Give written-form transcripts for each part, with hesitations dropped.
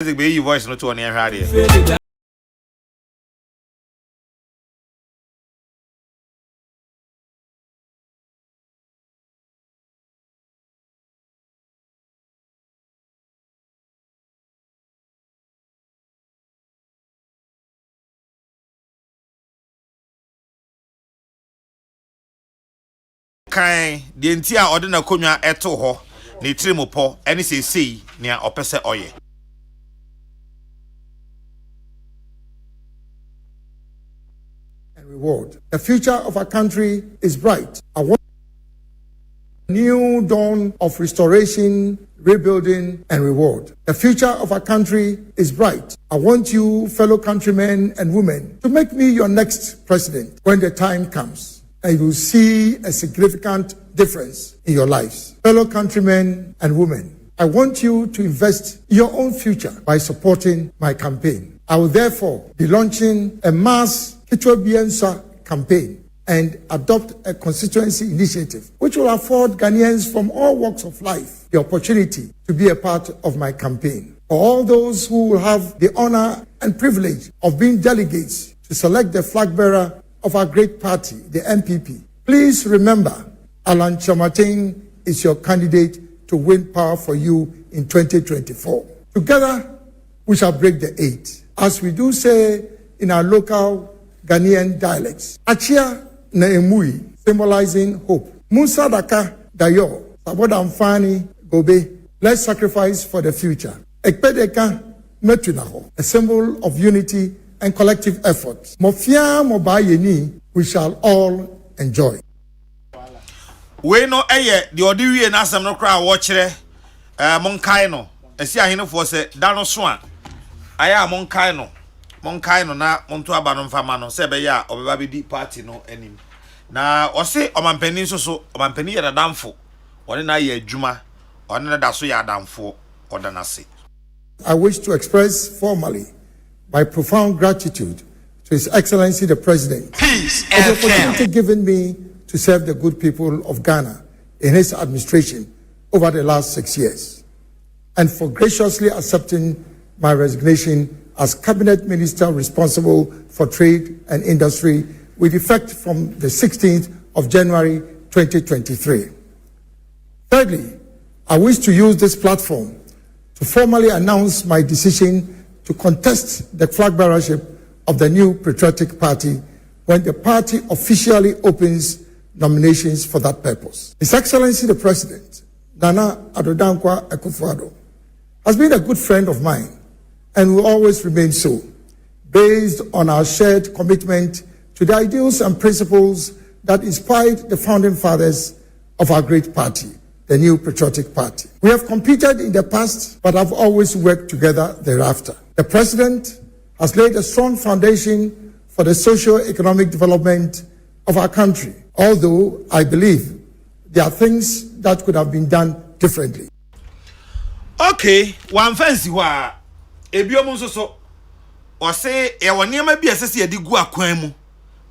Be your voice not to on your radio. Kai the entire ordinary konya eto ho ni trimopo any say near opese oye. Reward. The future of our country is bright. I want a new dawn of restoration, rebuilding, and reward. The future of our country is bright. I want you, fellow countrymen and women, to make me your next president when the time comes. And you will see a significant difference in your lives. Fellow countrymen and women, I want you to invest your own future by supporting my campaign. I will therefore be launching a mass Kitwabiensa campaign and adopt a constituency initiative which will afford Ghanaians from all walks of life the opportunity to be a part of my campaign. For all those who will have the honor and privilege of being delegates to select the flag bearer of our great party, the MPP, please remember Alan Chamatin is your candidate to win power for you in 2024. Together, we shall break the eight. As we do say in our local Ghanaian dialects, Achia na emui, symbolizing hope. Musa daka dayo, sabodamfani gobe, let's sacrifice for the future. Ekpedeka metunaho, a symbol of unity and collective effort. Mofia mobayeni, we shall all enjoy. We no the odiwie na asem no kra wo kire monkai no esi ahene fo se da no so a aya monkai no na monto aba no mfama no se be ya obeba be di party no anim na ose omampani so omampani ya damfo one na ya adwuma one na da so ya damfo odanase. I wish to express formally my profound gratitude to His Excellency the President for the opportunity given me to serve the good people of Ghana in his administration over the last 6 years, and for graciously accepting my resignation as Cabinet Minister responsible for trade and industry with effect from the 16th of January 2023. Thirdly, I wish to use this platform to formally announce my decision to contest the flag bearership of the new patriotic party when the party officially opens nominations for that purpose. His Excellency the President, Nana Addo Akufo-Addo, has been a good friend of mine and will always remain so, based on our shared commitment to the ideals and principles that inspired the founding fathers of our great party, the new patriotic party. We have competed in the past, but have always worked together thereafter. The President has laid a strong foundation for the socio-economic development of our country, although I believe there are things that could have been done differently. Okay, one fancy wa ebiomo so o say e woni ma bi asese edi gu akwan mu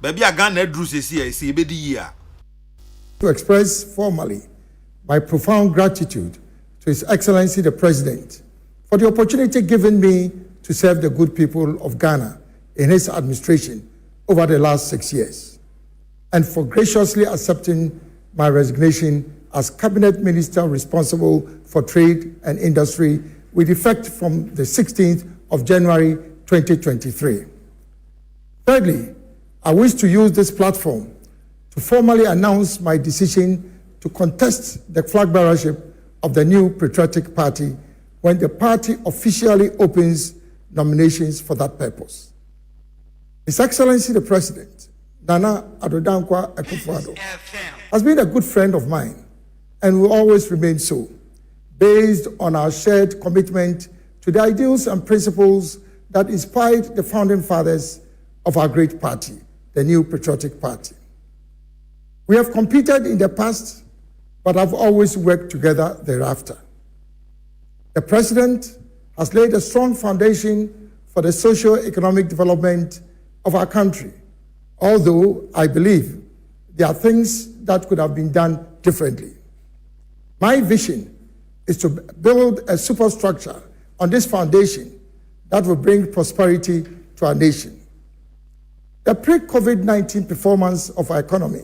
ba bi aga na adru sesi e se ebedi yi a. To express formally my profound gratitude to His Excellency the President for the opportunity given me to serve the good people of Ghana in his administration over the last 6 years, and for graciously accepting my resignation as Cabinet Minister responsible for trade and industry with effect from the 16th of January 2023. Thirdly, I wish to use this platform to formally announce my decision to contest the flag bearership of the new patriotic party when the party officially opens nominations for that purpose. His Excellency the President, Nana Addo Akufo-Addo, has been a good friend of mine and will always remain so, based on our shared commitment to the ideals and principles that inspired the founding fathers of our great party, the new patriotic party. We have competed in the past, but have always worked together thereafter. The President has laid a strong foundation for the socio-economic development of our country, although I believe there are things that could have been done differently. My vision is to build a superstructure on this foundation that will bring prosperity to our nation. The pre-COVID-19 performance of our economy,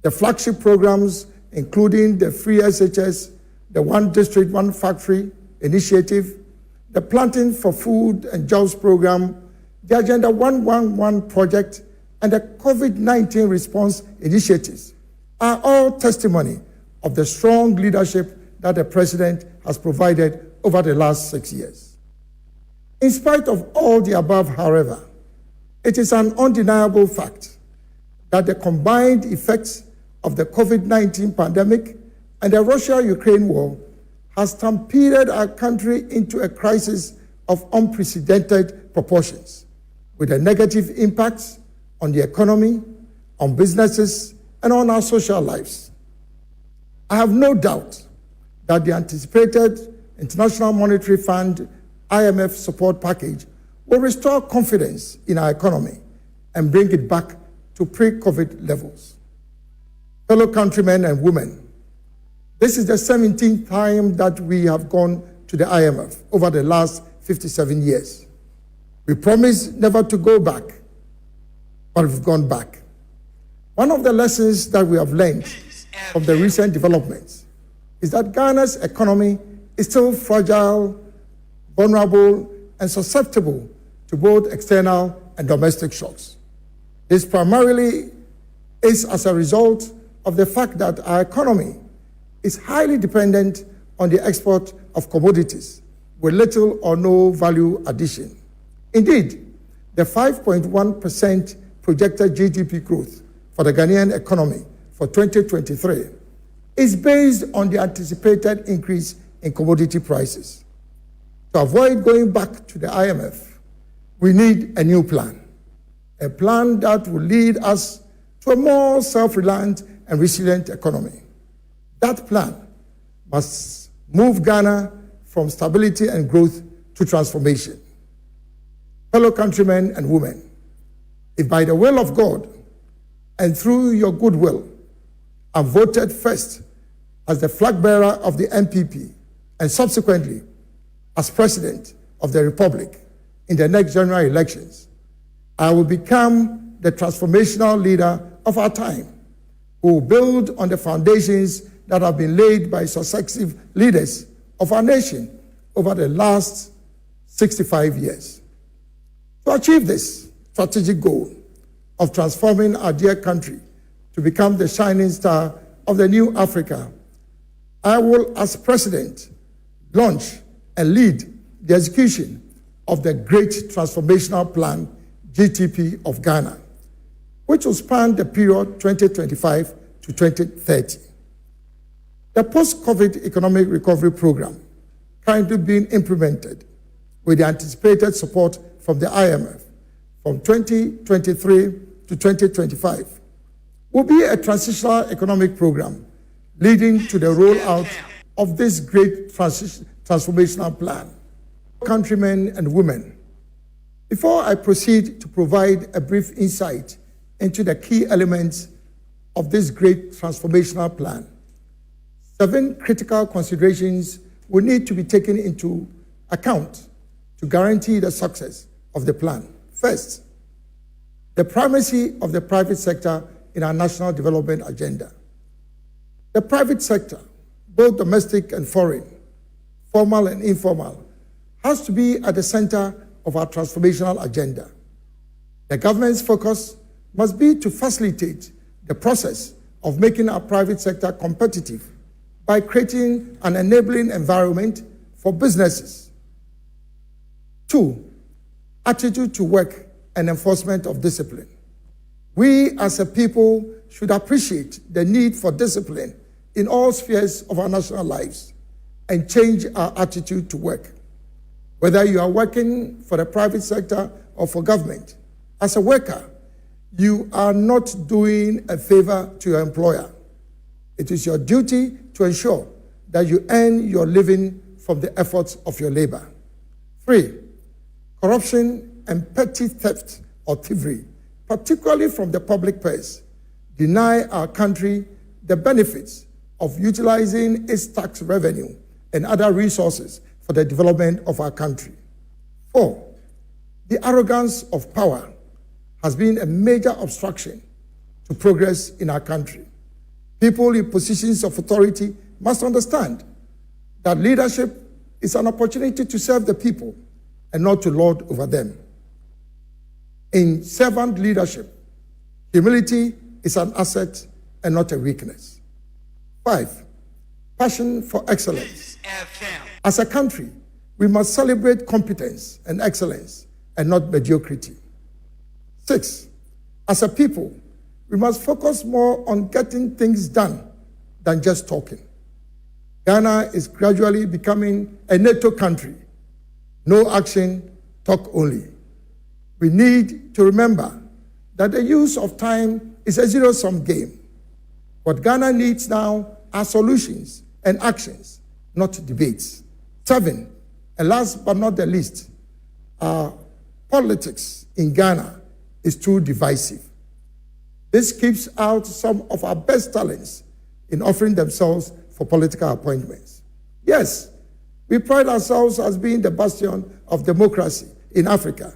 the flagship programs including the free SHS, the One District, One Factory initiative, the Planting for Food and Jobs program, the Agenda 111 project, and the COVID-19 response initiatives are all testimony of the strong leadership that the President has provided over the last 6 years. In spite of all the above, however, it is an undeniable fact that the combined effects of the COVID-19 pandemic and the Russia-Ukraine war has stampeded our country into a crisis of unprecedented proportions, with the negative impacts on the economy, on businesses, and on our social lives. I have no doubt that the anticipated International Monetary Fund IMF support package will restore confidence in our economy and bring it back to pre-COVID levels. Fellow countrymen and women, this is the 17th time that we have gone to the IMF over the last 57 years. We promised never to go back, but we've gone back. One of the lessons that we have learned from the recent developments is that Ghana's economy is still fragile, vulnerable, and susceptible to both external and domestic shocks. This primarily is as a result of the fact that our economy is highly dependent on the export of commodities with little or no value addition. Indeed, the 5.1% projected GDP growth for the Ghanaian economy for 2023 is based on the anticipated increase in commodity prices. To avoid going back to the IMF, we need a new plan, a plan that will lead us to a more self-reliant and resilient economy. That plan must move Ghana from stability and growth to transformation. Fellow countrymen and women, if by the will of God and through your goodwill, I'm voted first as the flag bearer of the NPP and subsequently as President of the Republic in the next general elections, I will become the transformational leader of our time, who will build on the foundations that have been laid by successive leaders of our nation over the last 65 years. To achieve this strategic goal of transforming our dear country to become the shining star of the new Africa, I will, as President, launch and lead the execution of the Great Transformational Plan, GTP of Ghana, which will span the period 2025 to 2030. The post-COVID economic recovery program, currently being implemented with the anticipated support from the IMF from 2023 to 2025, will be a transitional economic program leading to the rollout of this great transformational plan. Countrymen and women, before I proceed to provide a brief insight into the key elements of this great transformational plan, 7 critical considerations will need to be taken into account to guarantee the success of the plan. First, the primacy of the private sector in our national development agenda. The private sector, both domestic and foreign, formal and informal, has to be at the center of our transformational agenda. The government's focus must be to facilitate the process of making our private sector competitive by creating an enabling environment for businesses. 2, attitude to work and enforcement of discipline. We as a people should appreciate the need for discipline in all spheres of our national lives and change our attitude to work. Whether you are working for the private sector or for government, as a worker, you are not doing a favor to your employer. It is your duty to ensure that you earn your living from the efforts of your labor. 3, corruption and petty theft or thievery, particularly from the public purse, deny our country the benefits of utilizing its tax revenue and other resources for the development of our country. 4, the arrogance of power has been a major obstruction to progress in our country. People in positions of authority must understand that leadership is an opportunity to serve the people and not to lord over them. In servant leadership, humility is an asset and not a weakness. 5, passion for excellence. As a country, we must celebrate competence and excellence and not mediocrity. 6, as a people, we must focus more on getting things done than just talking. Ghana is gradually becoming a NATO country. No action, talk only. We need to remember that the use of time is a zero-sum game. What Ghana needs now are solutions and actions, not debates. 7, and last but not the least, politics in Ghana is too divisive. This keeps out some of our best talents in offering themselves for political appointments. Yes, we pride ourselves as being the bastion of democracy in Africa,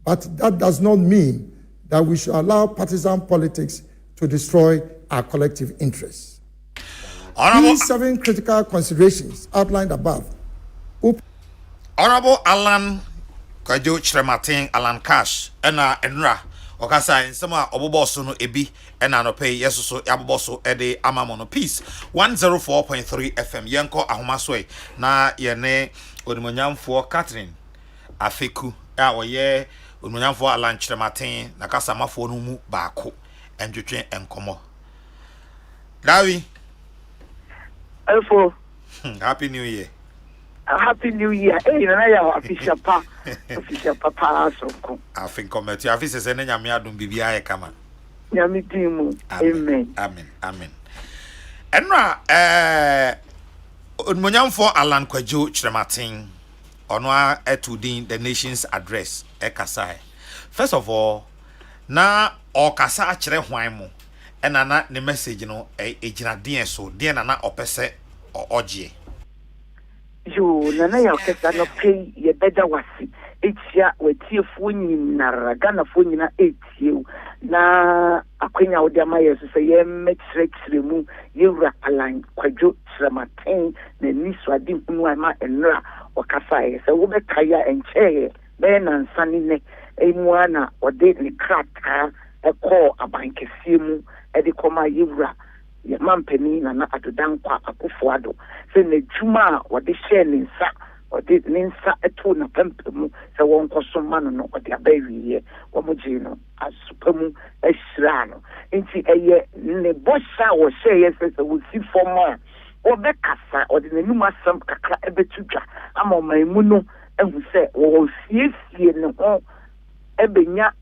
but that does not mean that we should allow partisan politics to destroy our collective interests. These 7 critical considerations outlined above. Honorable Alan Kwajo Chrematin Alan Cash enra okasa nsema oboboso no ebi ena no pay yesoso yaboboso ede amamono peace 104.3 FM yenko ahomaso na yene onimonyamfo Catherine Afeku woye onimonyamfo Alan Chrematin na kasa mafo no mu baako endwetwe enkomo Dawi Elfo Happy New Year. Happy New Year. Hey, na ya official papa so. I think committee office say na nyame adom bibia ye kama. Nyame timu. Amen. Amen. Enra onmonyamfo Alan Kwajo Chrematin ono etudin the nation's address ekasai. First of all, na okasa akire hwan mu ena na ne message no ejina den so den na opese ogie. Yo nana ya kesa no pay ye beda wasi etia wetiefu nyinara Ghana fo nyina etie na akwenya wo de ma yeso se ye metrexre mu yewura Alan Kwajo Chrematin na niswadi hunu ama enra wakasa ye se wo be kaya enche be na nsani ne emuana ode ni krata eko abankesie mu edi koma yewura ye mampeni na adodankwa akufuado se ne juma wode share ne nsa wode ne nsa eto na pempemu se won kosoma no wode abawiye wo moji no asupamu ehira no nti eye ne bosha wo share ye se wo si forma obe kasa wode ne numa sam kakra ebetudwa ama maimu no ehu se wo siesie ne ho ebenya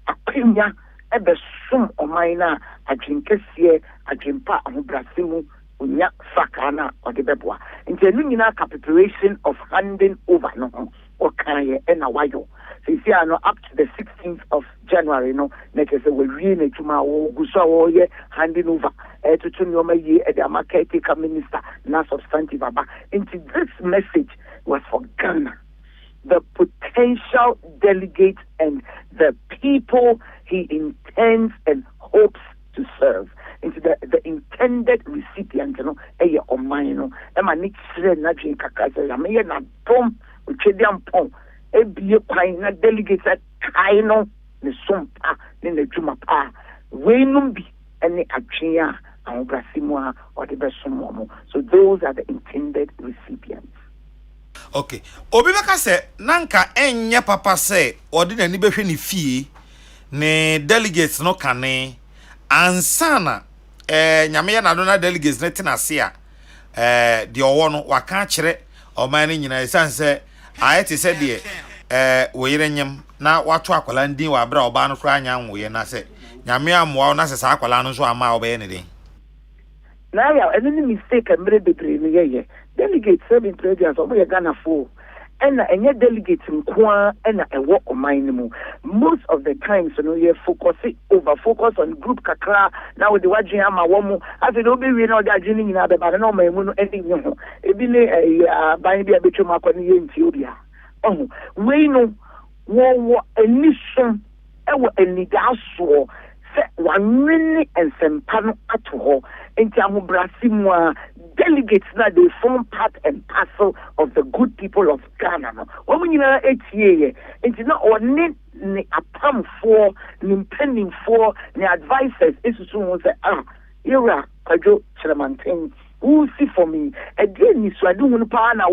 akwenya ebe sum omaina adwinkesie adwimpa ahobrasimu unya sakana odebeboa nti enu nyina preparation of handing over no okaye ena wayo sisi ano up to the 16th of January no neke se we wie na tuma wo guso wo ye handing over to nyoma ye e the market minister na substantive aba nti this message was for Ghana, the potential delegates and the people he intends and hopes to serve. Into the intended recipient, eye omaino ema ni chire na dwen kakaza ya me na dom uchediam pon ebie kwan na delegates kai no ne sompa ne na dwuma pa weinum bi ene atwea ahobrasimu a ode besomo mo. So those are the intended recipients. Okay. Obi beka se nanka enye papa se ode nani behwe ne fie ne delegates no kane ansana nyame ya na dona delegates ne tenase a de owo no waka kire oman ni nyina esanse ayete se de wo yire nyem na wato akwala ndin wa bra oba no kra anya nwoye na se nyame amwa na se sa akwala no so ama oba ne den na ya any mistake emre bebre ni ye delegates serving presidents obo ye Ghana fo and any delegates in Kwa and a walk of mine. Most of the times, you focus on group kakra. Now with the Wajima Womu, as it will be we know that Jenny in other, but no, my moon ending, you know, it be a buying a bit of Maconi in Ethiopia. Oh, we know what a mission, our enidaso, set 1 minute and some panel at all. In Brasimwa, delegates that they form part and parcel of the good people of Ghana. When you know 8 years, it's not only a pam for, pending for the advisors. It's soon say, Ira, Kajo Chalamantin, who see for me, again, so I do want to pan a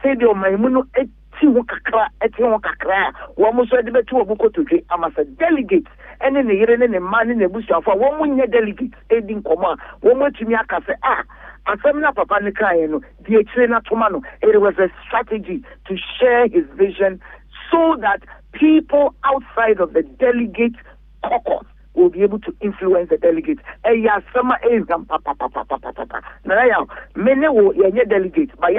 say the Maimuno Etiwakakra, one was ready to a book to drink. I must a delegate, and then the year and the man in the bush for 1 1 delegate, aiding Koma, 1 month to me, I can say, Asamina Papa Nikayano, the trainer Tomano. It was a strategy to share his vision so that people outside of the delegate caucus will be able to influence the delegates. Many will delegates, but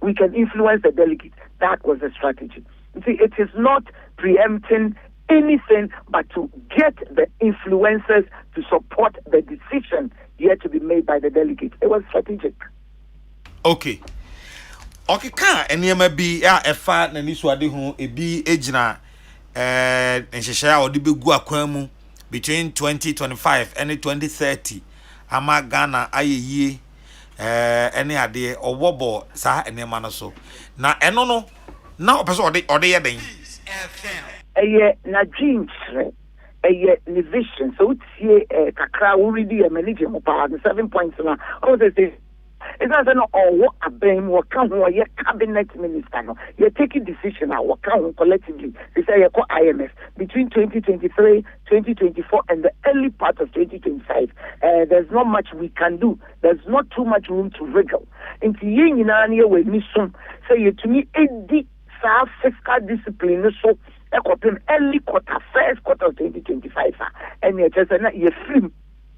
we can influence the delegates. That was the strategy. You see, it is not preempting anything but to get the influencers to support the decision yet to be made by the delegates. It was strategic. Okay. Okay, enema bi ya efa na niswade ho ebi ejina nhyehyɛ odi begu akwan mu between 2025 and 2030 ama Ghana ayeye ene ade owobo sa enema no so na eno no na opeso ode ye den na dreams ni vision so tie kakra wo ready e manage mo pa 7 points na all the things. It's not what a brain what can your cabinet minister no you're taking decision now what can collectively they say you call IMF between 2023 2024 and the early part of 2025 there's not much we can do. There's not too much room to wriggle into yin in an year with me soon say you to me edi sa fiscal discipline so early quarter first quarter of 2025 and you just you're free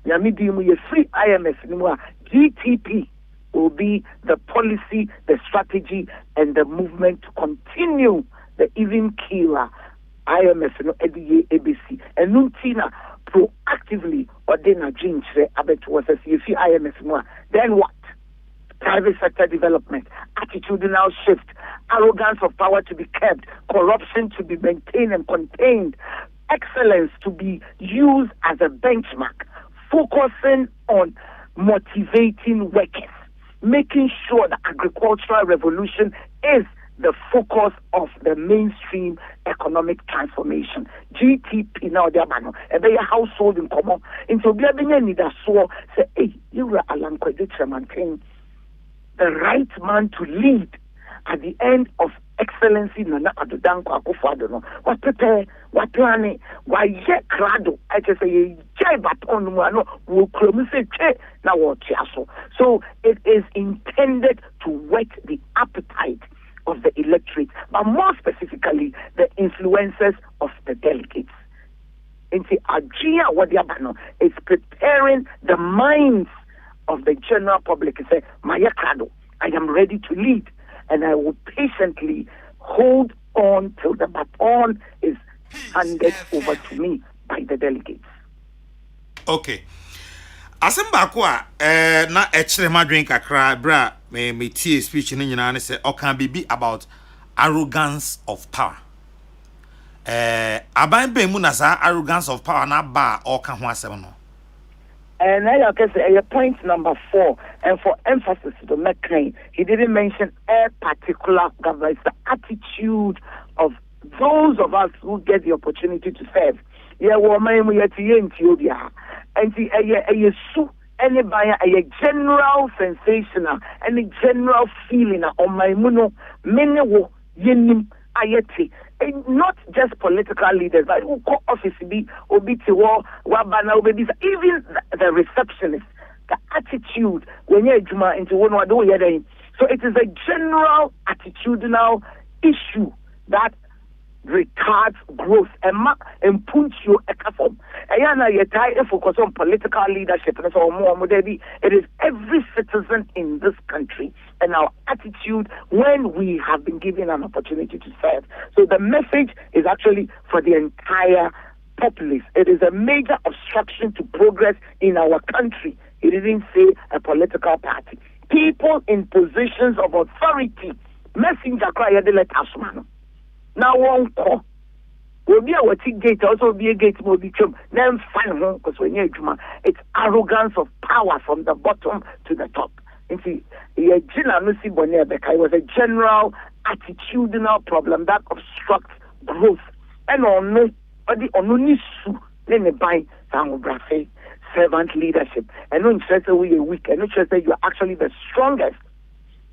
you're free IMF anymore GTP will be the policy, the strategy, and the movement to continue the even killer IMF no ABC and Nuntina proactively ordena dreams abet was a CFC IMF no. Then what? Private sector development, attitudinal shift, arrogance of power to be kept, corruption to be maintained and contained, excellence to be used as a benchmark, focusing on motivating workers, making sure the agricultural revolution is the focus of the mainstream economic transformation. GTP now they are a household in common. Into be a need a so say, hey, you are Alan Kwaditra the right man to lead at the end of excellency Nana Adodanko Akufo-Addo no. What prepare, what planning, why ye crado. I just say jay baton no will say na what so it is intended to whet the appetite of the electorate, but more specifically the influences of the delegates. Into Ajia Wadiabano is preparing the minds of the general public. Say, Maya Krado, I am ready to lead. And I will patiently hold on till the baton is handed over to me by the delegates. Okay. Asemba kwa na echere madwen kakra bra me tie speech ni nyina ne say o can be about arrogance of power. Aban be mu na sa arrogance of power na ba o ka ho asem no. And I can say point number 4, and for emphasis to make claim, he didn't mention a particular government, the attitude of those of us who get the opportunity to serve. Yeah, woman, we are in Ethiopia, and the any by a general sensational, any general feeling on my muno, many wo yenim ayeti. Not just political leaders, but who call office be obiti war, wabana obedi, even the receptionist, the attitude when you're into one or do. So it is a general attitudinal issue that retards growth and puts you a platform. And you focus on political leadership and so more. It is every citizen in this country and our attitude when we have been given an opportunity to serve. So the message is actually for the entire populace. It is a major obstruction to progress in our country. It didn't say a political party. People in positions of authority messenger cry the letters man. Now one call. Will be our gate, also be a gate will be chum. Then find home because when you're it's arrogance of power from the bottom to the top. And see, it was a general attitudinal problem that obstructs growth. And on no, but the only then they buy servant leadership. And no interest that we are weak, and no interest that you are actually the strongest.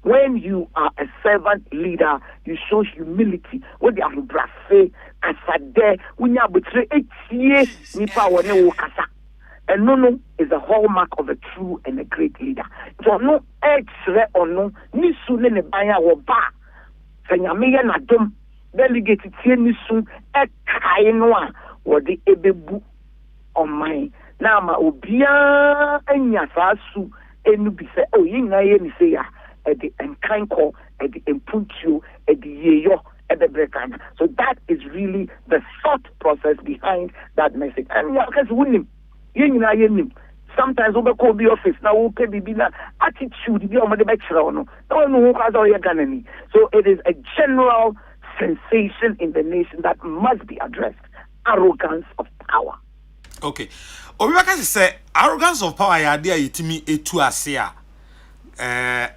When you are a servant leader, you show humility. What they are brafe, asade, when you are betray, nipa wane wakasa. And no is the hallmark of a true and a great leader. So no exre or no nisu ne banya wo ba. Senyameya na dom delegate tie nisu e kai no a wo de ebebu on my na ma obia anya sasu enu bi se o yinga ye ni se ya at the enkanko at the impuntu at the yeyo at the brekana. So that is really the thought process behind that message. And yeah, because winning sometimes over call the office now okay be na attitude be on the background no who has all your gun. So it is a general sensation in the nation that must be addressed. Arrogance of power. Okay. Obiwaka say arrogance of power ya dia yitimi etu ase a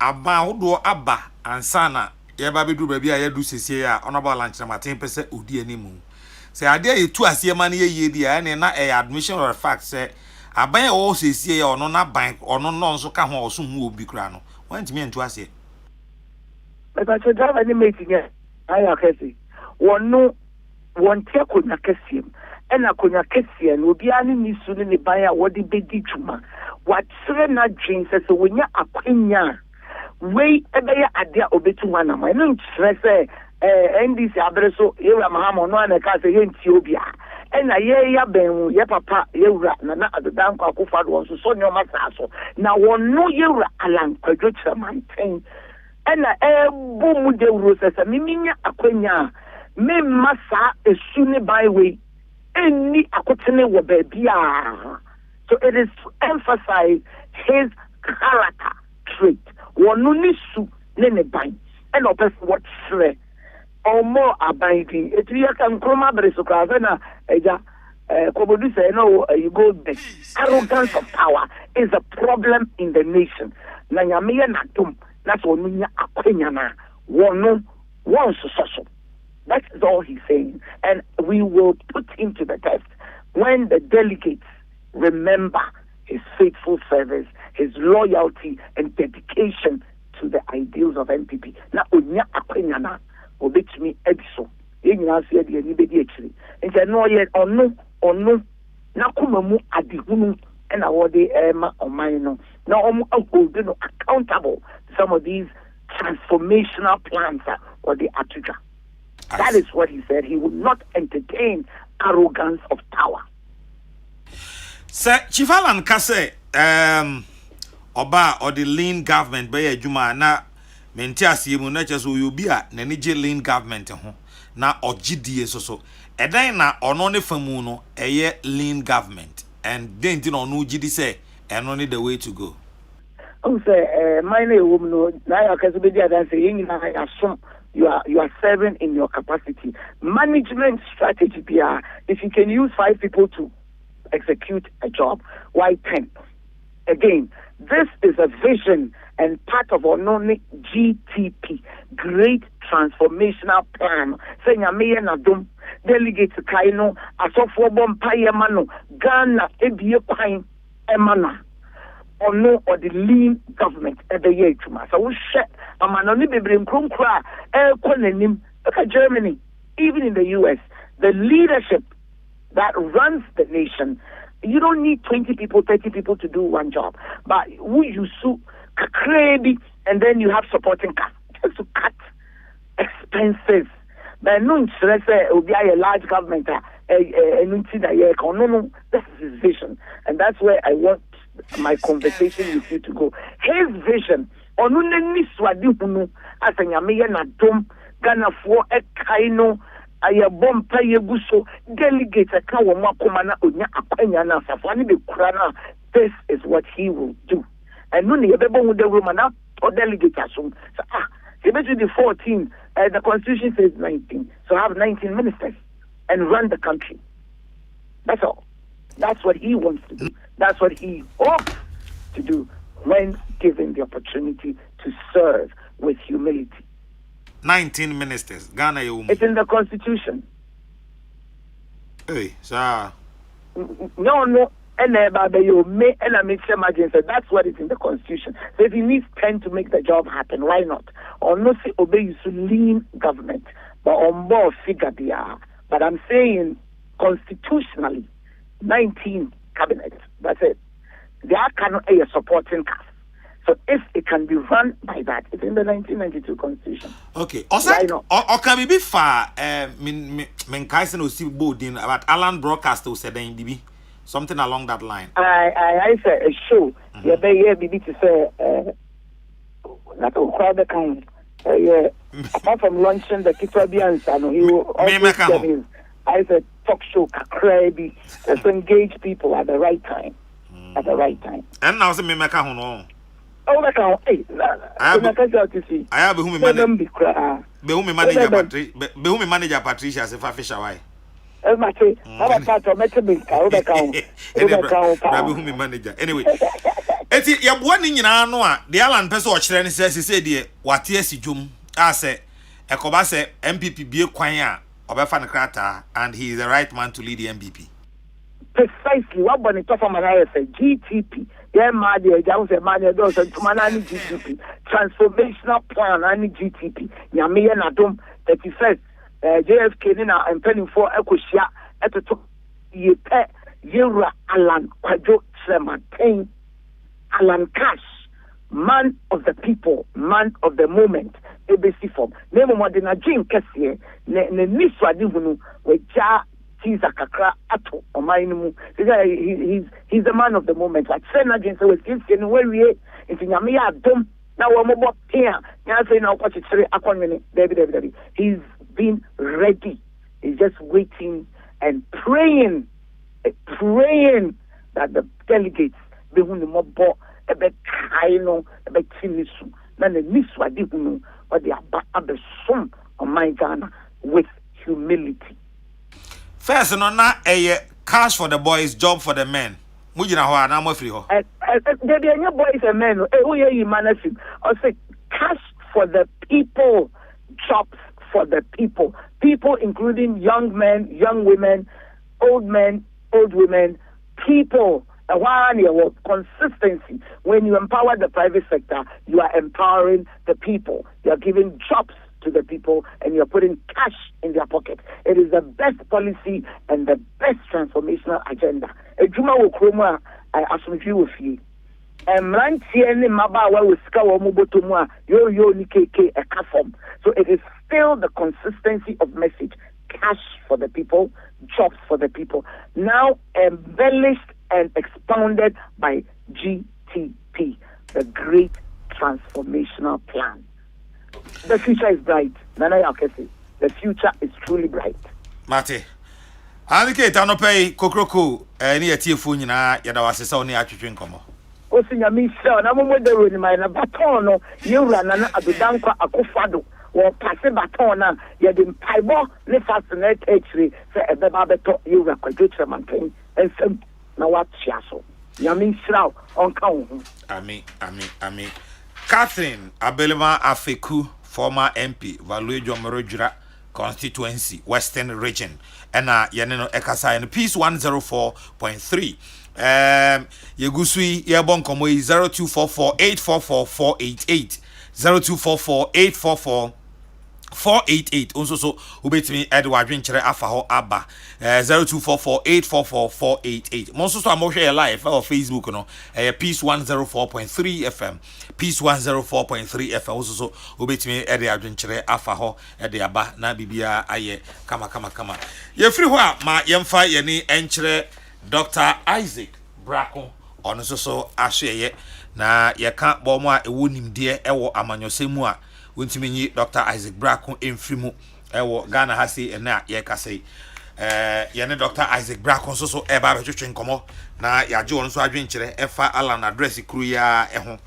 aba wodo aba ansana ye ba bedu ba bia ye du sesie a onaba lanche matin pese odi animu. Say ade etu ase ma na ye dia na admission or fact say aban o sesie ya ono na ban ono no nso ka ho oso hu obi kura no wantimi entu ase. But I said any meeting here aya kesi wono wonte konya kesim ena konya kesia no obi ani nisu ne ban a wodi bedi dwuma watsere na dream say so wonya akwanya we ebeye ade a obetu wana ma no nkyere say NDC abreso yewa mahamo no ana ka say yenti obia ena ye ya ben ye papa yewura na adodan kwa kofa do so so nyoma saso na wono yewura alan kwadwo chamanten ena ebu mu de wuro sese miminya akwanya me masa esu ne byway any akotene wo babia. So it is to emphasize his character trait. Wono nisu ne ne ban and opes what sre or more abiding. It we can kroma bresokra na eja kobodu say no you go there. Arrogance of power is a problem in the nation. Na nyame na dum that's wonu nya akwanya na wono won so. That is all he's saying. And we will put him to the test when the delegates remember his faithful service, his loyalty and dedication to the ideals of NPP. Na onya akwenya na obetumi ediso. Yenyina se de ani bedi akiri. Nti no ye ono na kumamu adihunu and awode ema oman no. Na omu hold no accountable to some of these transformational plans or the atuja. That is what he said. He would not entertain arrogance of power. Sir, Chief Alan Kase, Oba or the lean government by a Juma na mentiasi mu na cheso yobia na nije lean government ho na ogidie so edan na ono ne famu no eye lean government and then no no gidi say eno ne the way to go. Say my name no na akaso be dia dan say yin na asom. You are serving in your capacity. Management strategy, if you can use 5 people to execute a job, why 10? Again, this is a vision and part of our GTP, Great Transformational Plan. Saying Ameya Nadum, delegate to Kaino, Asofo Bompayamano, Ghana, Ebie Quine, Emana. Or no, or the lean government at the year to mass. I will share a man only be bring cry, Germany, even in the US, the leadership that runs the nation. You don't need 20 people, 30 people to do one job. But who you sue crazy and then you have supporting cast just to cut expenses. But no, let's say it will be a large government no, this is his vision. And that's where I want my conversation with you to go. His vision on Unauthorized as a Yameya na dom Ghana for a kaino aya bompa yeguso delegates a kawa makomana unya akwanya na safani be kurana. This is what he will do. And no ni ebebo mu de romana or delegate asum. Eventually, the 14, the constitution says 19. So have 19 ministers and run the country. That's all. That's what he wants to do. That's what he hopes to do when given the opportunity to serve with humility. 19 ministers. Ghana, it's in the constitution. Hey, sir. No. And that's what is in the constitution. So if he needs 10 to make the job happen, why not? Or no, say obey you to lean government, but on board figure they are. But I'm saying constitutionally, 19 cabinets. That's it. They are cannot a supporting cast. So if it can be run by that, it's in the 1992 constitution. Okay. Also, or can we be far? Kaisen will see boarding about Alan broadcaster said in DB. Something along that line. I said a show. Yeah, BB to say like a crowd kind. Apart from launching the Kitabians and he will also I said talk show crazy. Let's engage people at the right time. At the right time. And now say me make a oh, that can I have whom manager Patricia as if I fish away. Anyway, it's your one in no, the Alan Peso Chren says he said, dear, what yes, Jum, I say, a Cobase MPP be a choir of a fan crata, and he is the right man to lead the MPP. Precisely what Bonito man I say, GTP, yeah, my dear, Jones and Mania Dos and Tumanani GTP, transformational plan, any GTP, Yamia Nadum, 31st. JFK Nina and penning for Equisia at the top ye pet Yura Alan Quadro Clementine Alan Cash, man of the people, man of the moment, ABC form. Name Modena Jim Cassier, Niswa Divunu, with Ja Tisa Kakra Ato or Mainu. He's the man of the moment. Like Senna Jim was in where we into Yamia Dum. Now we're more here. Now say now what it's David. He's been ready. He's just waiting and praying that the delegates be who the mobo a bit kaino a bit tinisu. Then the niswa di who or the abesum on my Ghana with humility. First, no na a cash for the boys, job for the men. Mujina ho na mo free ho. There be any boys and men who you manage or say cash for the people, jobs for the people. People including young men, young women, old men, old women, people. Consistency. When you empower the private sector, you are empowering the people. You are giving jobs to the people and you're putting cash in their pocket. It is the best policy and the best transformational agenda. Ejuma wo kroma I assumption with you. Mrantie ne mabawa wo sika wo moboto mu a yo ni keke e ka form. So it is still the consistency of message. Cash for the people, jobs for the people. Now embellished and expounded by GTP, the Great Transformational Plan. The future is bright. Nana Yakesi, the future is truly bright. Mate, Anike Tanope, Kokrokoo, any a tearful yada was a Sony attribute como. O sinya Michel, na mo de ro ni mai na batono, you ran na adudanko akofado. Or pass a baton, you didn't paibo, ne fascinate actually, say a babato, you were quite maintain, and some now what chasso. Yamin Shroud on count. Ami. Catherine Abelema Afeku, former MP, Valuejo Morojura constituency, Western region, and Yaneno Ekasa and Peace 104.3. Yegusui Yabon Komoi 0244 844 488 0244 844 488 also so ubetimi Edward Winchere afaho aba 0244 844 488 monso so amhwe live on Facebook no Peace 104.3 FM Peace 104.3 FM also so ubetimi Edward Winchere afaho de aba na bibia aye kama ye free ho ma yemfa ye ni enchere Dr. Isaac Brako ono so ahwe na ye ka bomo a ewo nimde ewo amanyosemu a wontimi Dr. Isaac Brako emfrimu ewo Ghana hasi ena ye kase ye ne Dr. Isaac Brako so eba betwetwe nkomo na yaje won so adwenkyere efa alan address kru ya eho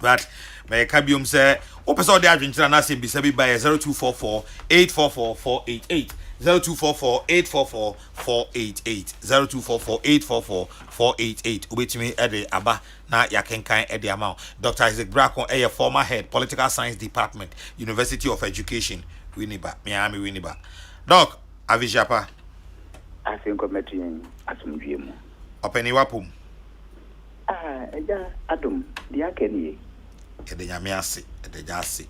but me ka biom se o pese o de adwenkyira na asem bisa bi by 0244 844 488 0244 844 488 0244 844 488 obetimi ede aba na yakenkan ede ama Dr. Isaac Brakon former head political science department University of Education Winneba Miami Winneba doc avijapa asenko metin asumdwe mu openi wapum eja adom dia kenie ede nyame ase ede jase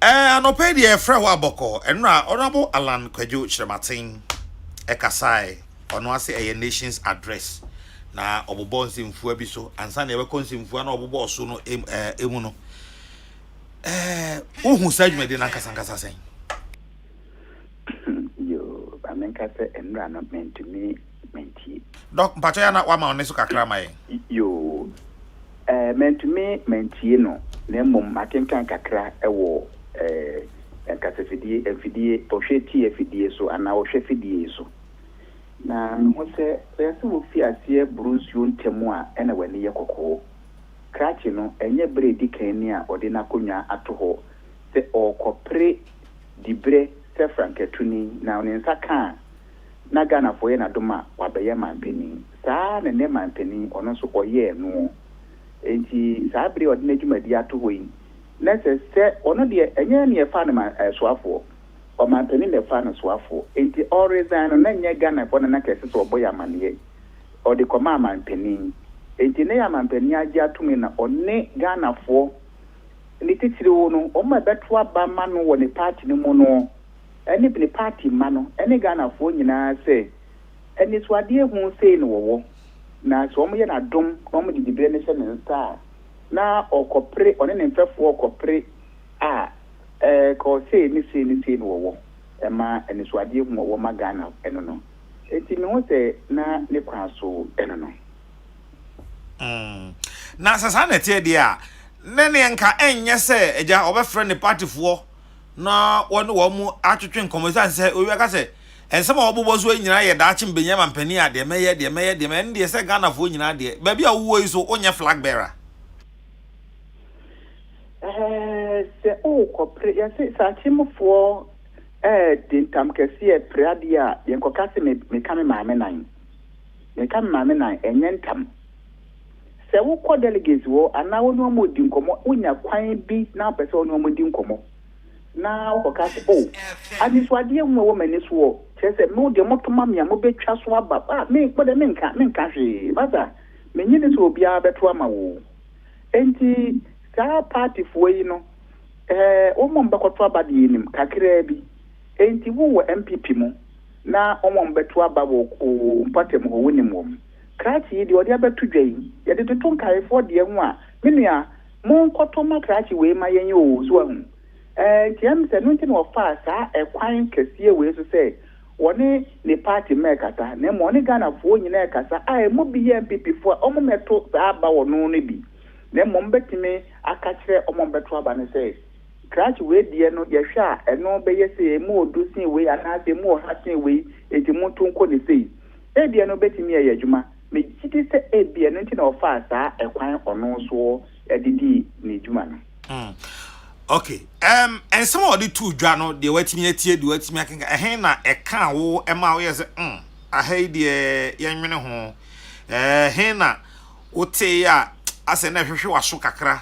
anope de frɛ ho abɔkɔ enra honorable Alan Kwadwo Chirematen ekasai ono ase nation's address na obobo nsimfua bi so ansa na ebekɔ nsimfua na obobo so no emu no ohu sajumede na nkasa sen yo amenka se enra no mentumi menti doc mpacho ya na wa ma oneso kakra mai yo mentumi menti no na mom akenkan kakra ewo enkasefidie efidie pohweti efidie so ana ohwe fidie so na mo se yesi wo fi asie bruce yontemu a ena wani ye kokoo krachi no enye bredi kani a ode na konwa atoho se okopre dibre se franketuni na onensa kan na Ghana foye na doma wabeye mampeni saa ne mampeni ono so oye no enti saa bre ode na dwumadi atoho yi na se ono de enye ne fa na soafo o mampeni ne fa na soafo enti all reason na nye Ghana fo na kese so oboya mane o de koma mampeni enti ne ya mampeni agi atumi na one Ghana fo ni titiri wo no o ma beto aba ma no wo ne party ni mu no eni bi party ma no eni Ghana fo nyina se eni so ade hu sei no wo na so mo ye na dom o mo di bre ne se ne nsa na okopre one ne mfefo okopre ko sei ni wo ma eni so ade hu wo ma Ghana eno no eti me ho se na ne kwa so eno no na sasa na tie dia nene nka enye se eja obefre ne party fo na wonu wo mu atwetwe nkomosan se owi aka se ensema obobo so nyina ye daachi mbenya mampani ade meye de se Ghana fo nyina de ba bia wo yi so onye flag bearer se o kopre ya se sa chimfo dintam kese pradia yenkokase me kame maame nan enye ntam se wo ko delegates wo ana wo no mo di nkomo unya kwan bi na pese wo no mo di nkomo na wo ka se ani so ade mu wo mani so chese me de motoma me mo betwa so aba me ko de me nka hwe basa me nyine so obia beto ama wo enti sa party fo yi no o mo mbekoto aba de nim kakra bi enti wo MPP mu na o mo mbeto aba wo mpatem ho wonim wo krachi di odi abetu dwai ye de tutun kai fo de hu a menua mo nkoto ma krachi we ma yenye o so hu tiam se no tin wo fa sa ekwan kese we so se woni ne party mekata na mo ni Ghana fo nyina ekasa mo bi ye MPP fo o mo meto sa aba wo no ne bi na mo mbetime aka kire o mo beto aba ne se krachi we die no ye hwa eno be ye se mo odusin we anase mo hatin we enti mo tonko ne sei die no betime ye adwuma me chiti se ebia no ntina ofa saa ekwan ono so edidi ne djuma no okay and some of the two dwa no de watimi atie de watimi akenka ehe na eka wo ema wo yese ahai de yenwene ho he na wote ya ase na hwehwe waso kakra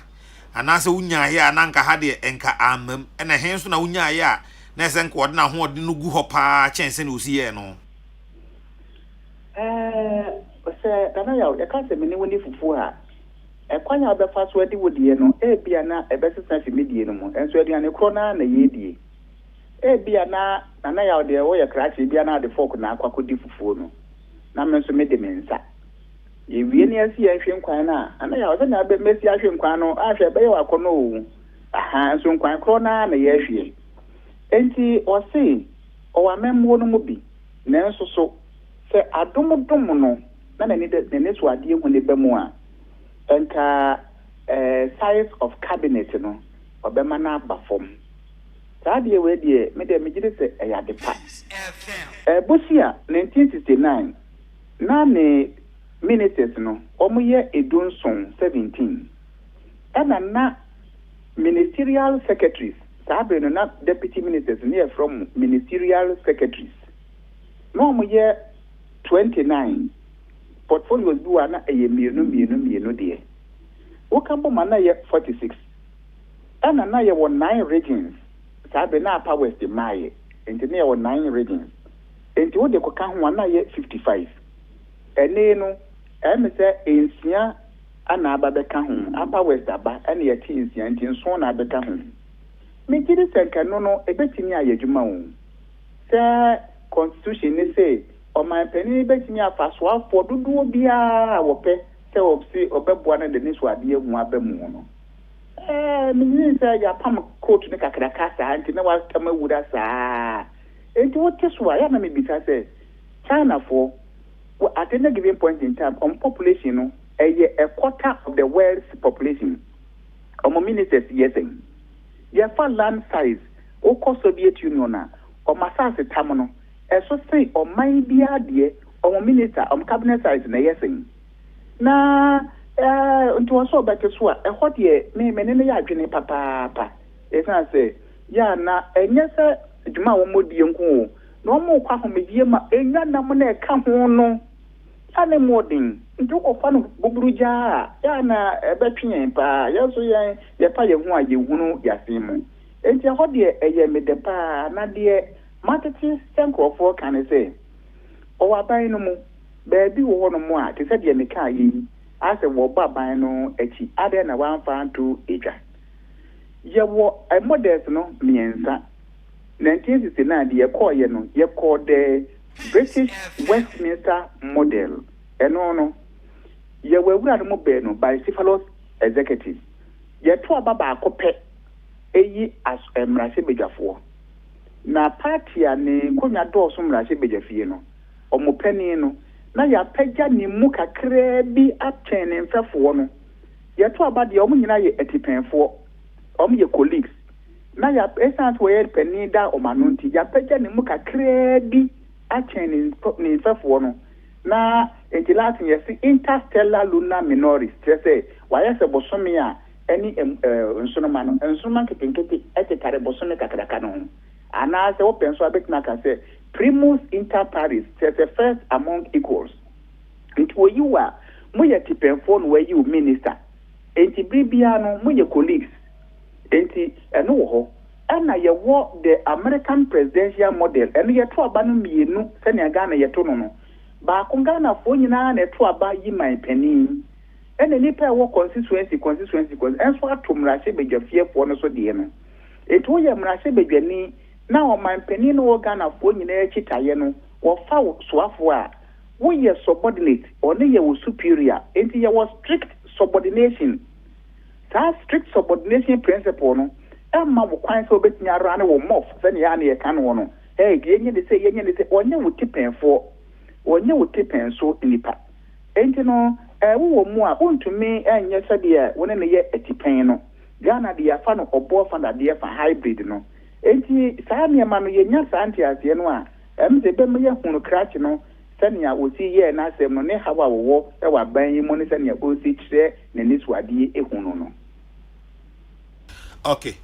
anase unya ya ananka ha de enka amam ena he so na unya ya na ese nka wode na ho de no gu ho pa chense na osiye no se dana ya o ka se meni woni fufu ha kwanya obefa so adi wodie no bia na ebesesa fi medie no mu enso aduane kro na yedie bia na dana ya o de wo ye krachi bia na de fork na akwakodi fufu no na me nso mede mensa ye wie ne asi ahwe nkwan na ana ya o se na be mesi ahwe nkwan no ahwe be ye wakono o aha nso nkwan kro na ye ahwe enti o se o wa memwo no mu bi na nso so se adomodom no na ne so ade hu ne bemu a enka size of cabinet no obema na abafom saade we de me de megide se eyade pa bosia 1969 na ne ministers no omoye edunson 17 ana na ministerial secretaries. Sabe no not deputy ministers near from ministerial secretaries. No mo year 29 portfolios do ana e mienu de. Okambo mana ye 46. Ana na ye 9 regions. Sabe na Upper West Maye. Enti na ye 9 regions. Enti wo de ko kan ho ana ye 55. Ene no me say ensia ana ababeka ho Upper West aba ene ye ti ensia enti nso na abeka ho. Me gidi senka no ebetimi ayedwuma wo. Say constitution ni say o man pani betimi afaso afo dodo bia wo pe say obsi obeboa na de ni so ade hu abamu no. Me say ya pam court ni kakra kasa anti na wa tama wura saa. Enti wo teso ya na me bisa say China for at any given point in time on population no a quarter of the world's population. Ministers yesing. Your land size, o Soviet Union na, or Masasa Tamono, so say, or my dear dear, or minister, cabinet size na yesing. Na, unto us so back as well, a hot year, me, many ya papa. As I say, ya na, and yes, Juma Modi Yunko, no more Kwahoma, and Namone come on, no. Ane moding, nto ofano bubruja ya na ebetwen pa ya so ya pa ye hu aye hunu ya simu enti ho de eye me de pa na de marketing senkrofo kan say o waban no mu ba bi wo no mu a te se de me ka yi ase wo baban no echi ade na wan fa nto eja ye wo models no miensa 1969 de ye call ye no ye call the British Westminster model. No. Ye were no be by Cephalus executives. Ye to ababa akope eyi as mrase bejafo. Na party ani konya do so mrase bejafie no. Omo pani no na ya pagya ni mu kakra bi aten mfefo no. Ye to abade omo nyina ye etipenfo. Omo ye colleagues. Na ya essence we pani da omano nti ya pagya ni mu kakra bi achen ni fefo no na entilatin yesi interstellar lunar minoris say why say bosome a any nsonoma no nsonoma kepenkete etetare bosome kakraka no ana say open so abet na ka say primus inter pares say first among equals it wo you a mo ye tipenfo no we you minister enti bibia no mo ye colleagues enti eno wo ho ana ye wo the American presidential model eno ye to aba no mienu se ne Ghana ye to no ba ko Ghana fo nyina na to aba yi man pani ene ni pe wo constituency enso atomra se bedwafie fo no so de no eto ye mra se bedwani na o man pani no wo Ghana fo nyina ekitaye no wo fa so afo a wo ye subordinate or ne ye wo superior enti ye was strict subordination that strict subordination principle no ma wo kwan so betimi ara ne wo mof se ne ya ne ye kan wo no yenye de se onye wo tipenfo onye wo tipen so nipa enti no wo mu a ontumi enye se de wona ne ye etipen no Ghana de ya fa no obo fa na de ya fa hybrid no enti saa ne ma no ye nya saa antiase no a se be me ye hunu crash no se ne ya osi ye na asem no ne hawa wo e wa ban yi mo ne se ne ya osi kire ne ni suade ehunu no. Okay.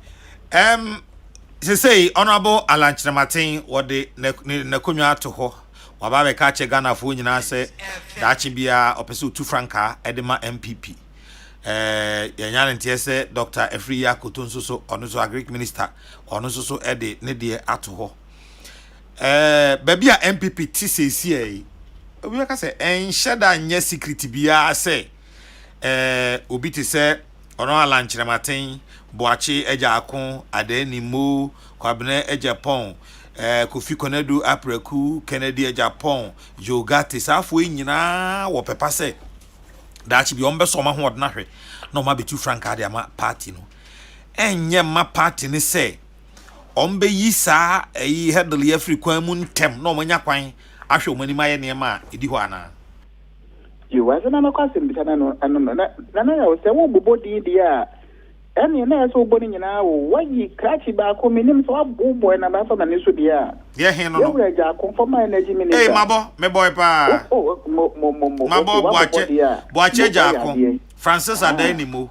Say Honorable Alan Chinamatin what the Nakunya to ho wababe kache Ghana fo nyina se dachi bia opesu 2 franca edema MPP yanyane ntie se Dr. Efriya Kotonso so ono so agric minister ono so ede ne de ato ho baby a MPP tsesi e obi ka se enhyeda nya secret bia se obi ti se ono Alan Chinamatin Boachi eja akon adenimo kwabne eja pon Kofi Konedu apreku Kennedy eja pon yogati safo nyina wo pepa se dachi bi ombe so ma ho odna hwe no ma betu franka de ama party no enye ma party ni se ombe yi sa eyi headle afri kwan mu ntem no manya kwan ahwe omani maye ne ma edi ho ana you was na makwasem bitana no na ya se wo bobodi dia eni na so boni nyina wo wayi krachi ba ko minim so abobo na ba so na neso dia ye hin no no ye ja confirm energy minister eh mabo me boy pa mabo boache ja ko Francis Adenimo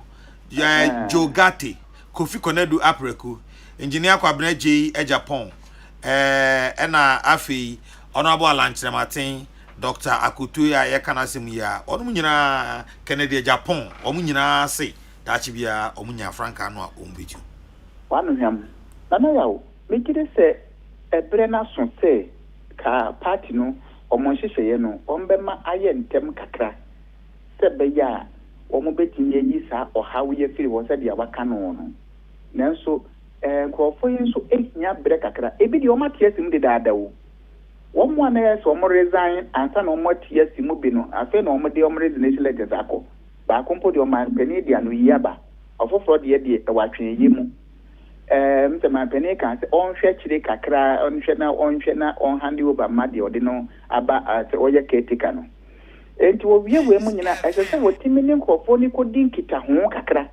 Jogati Kofi Konedu Apreku, engineer Kwabena J Japan, ena afi honorable Alanchre Martin, Dr. Akutuya Yakanasimia, Omunyina Kennedy Japan, Omunyina say, Tachibia, Omunya Franca no umbitu. One of them, Nanayo, make it say, a brenna son say, ka party no, or Monsier no, Ombema Ayen Tem Kakra, Sebeya, or Mobetin Yisa, or how we feel was at the Awakano. Nanso, Crawford so 8 year breakakra, a bit your Matias in the Dado. One else or more resign, and some more tears in Mubino, I feel no more the resignation letters. Ba kompo de o man peni dia no yaba ofoforo de de watwe yimu se man peni kan se on hwe chire kakra on hwe na on handi over ma de o de no aba se oye ketika no enti wo wie we mu nyina ese wo timini nkofo ni ko din kita ho kakra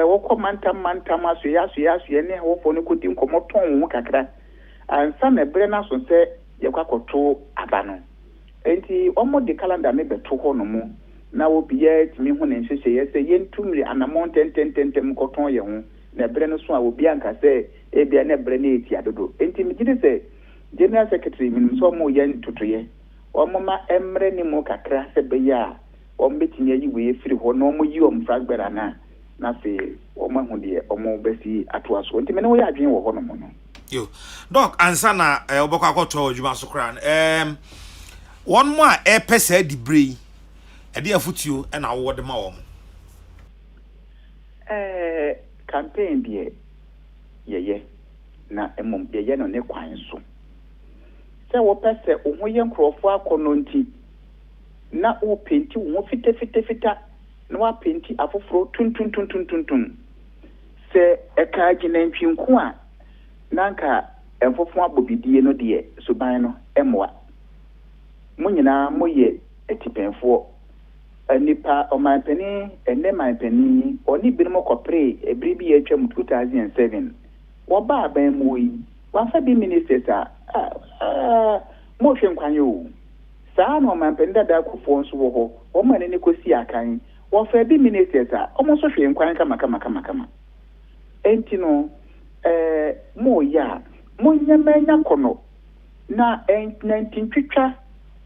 wo ko mantam aso ya ne wo fo ni ko din ko moton ho kakra ansa na bre na so se ye kwakoto aba no enti omo de calendar me beto ho no mu na obi yet me hu ne nhyehyɛ yɛ sɛ yentumri anamon tentem kɔtɔn yɛ ho na bre no so a obi anka sɛ ebia na bre na eti adodo enti me gide sɛ general secretary minim so mo yɛ ntotoyɛ ɔmo ma emre ni mo kakra sɛ be ya ɔmo betimi ayi we efiri hɔ na ɔmo yi ɔmo fragbera na fe ɔmo hu de ɔmo besi atoa so enti me ne wo yɛ adwen wɔ hɔ no mo no yo doc ansa na obokɔ akɔtɔ adwuma so kra one more pese di brei edi afutuo e na wo de ma wo campaign die yeye na emom yeye no ne kwan so se wo pese wo ye nkrofo akono nti na wo penti wo fita na wa penti afoforo tun se eka ginantwinku a nanka enfofo abobidie no de suban no emwa munyina moye etipenfo nipa omanpeni ene manpeni oni binimo kopre ebribi etwam 2007 wo ba ban moyi wa fa bi ministers mo hwe nkwanyo saa no manpeni dada kofo nso wo ho wo mane ne kosi akan wo fa bi ministers o mo so hwe nkwan kama enti no mo ya mo nyamanya kono na ntintwitwa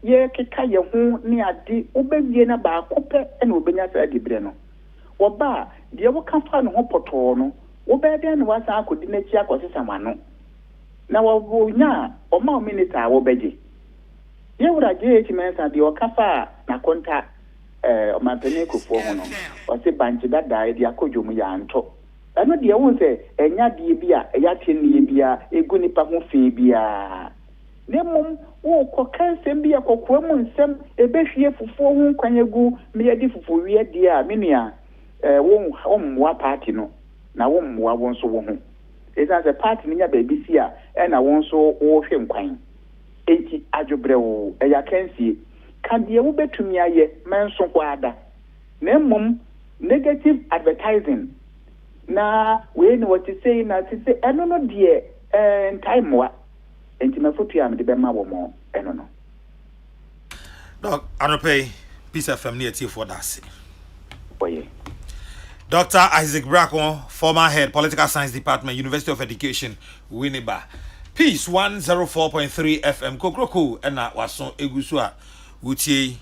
ye keka ye hu ni ade obewie na ba kope na obenya sa dibre no wo ba de wo kafa no hopoto no wo be de na wasa akodi na chi akosesa mano na wo nya o ma minute wo beje ye wura je chi mensa de o kafa na konta o ma pene ko fo ho no o se banchi dada de akodwom ya nto eno de wo se enya de bia eya tienie bia egu nipa ho fe bia nemum wo kokansem bia kokwa mu nsem ebehwie fufuo hu kwanyegu meyadi fufuo wie die a menua wo mwa party no na wo mwa wo nso wo hu esa se party nya ba bi a na wo nso wo hwe nkwan enti adwobre wo eya kansie kadie wo betumi aye menso kwa ada nemum negative advertising na we know what to say na to say eno no die time wa enti mafotu ya me de be ma wo mo eno no doc anope peace fm near tea for that oye Dr. Isaac Brackon, former head political science department University of Education Winneba peace 104.3 fm Kokrokoo na waso egusu a wutie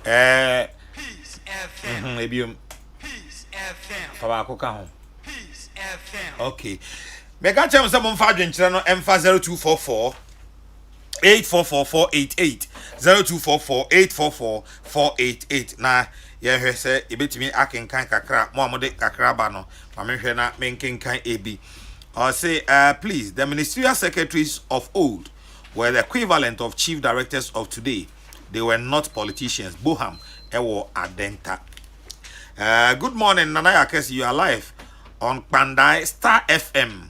Peace FM ebiom Peace FM fa ba akoka ho Peace FM okay mega chem se mo mfa adwenkyere no emfa 0244 844488 0244844488 na ye hwe se ebetimi akenkan kakra mo amode kakra ba no ma me hwe na menkenkan ebi or say please the ministerial secretaries of old were the equivalent of chief directors of today. They were not politicians. Boham ewo adenta. Good morning Nanaya Kesi, you are live on Pandai Star FM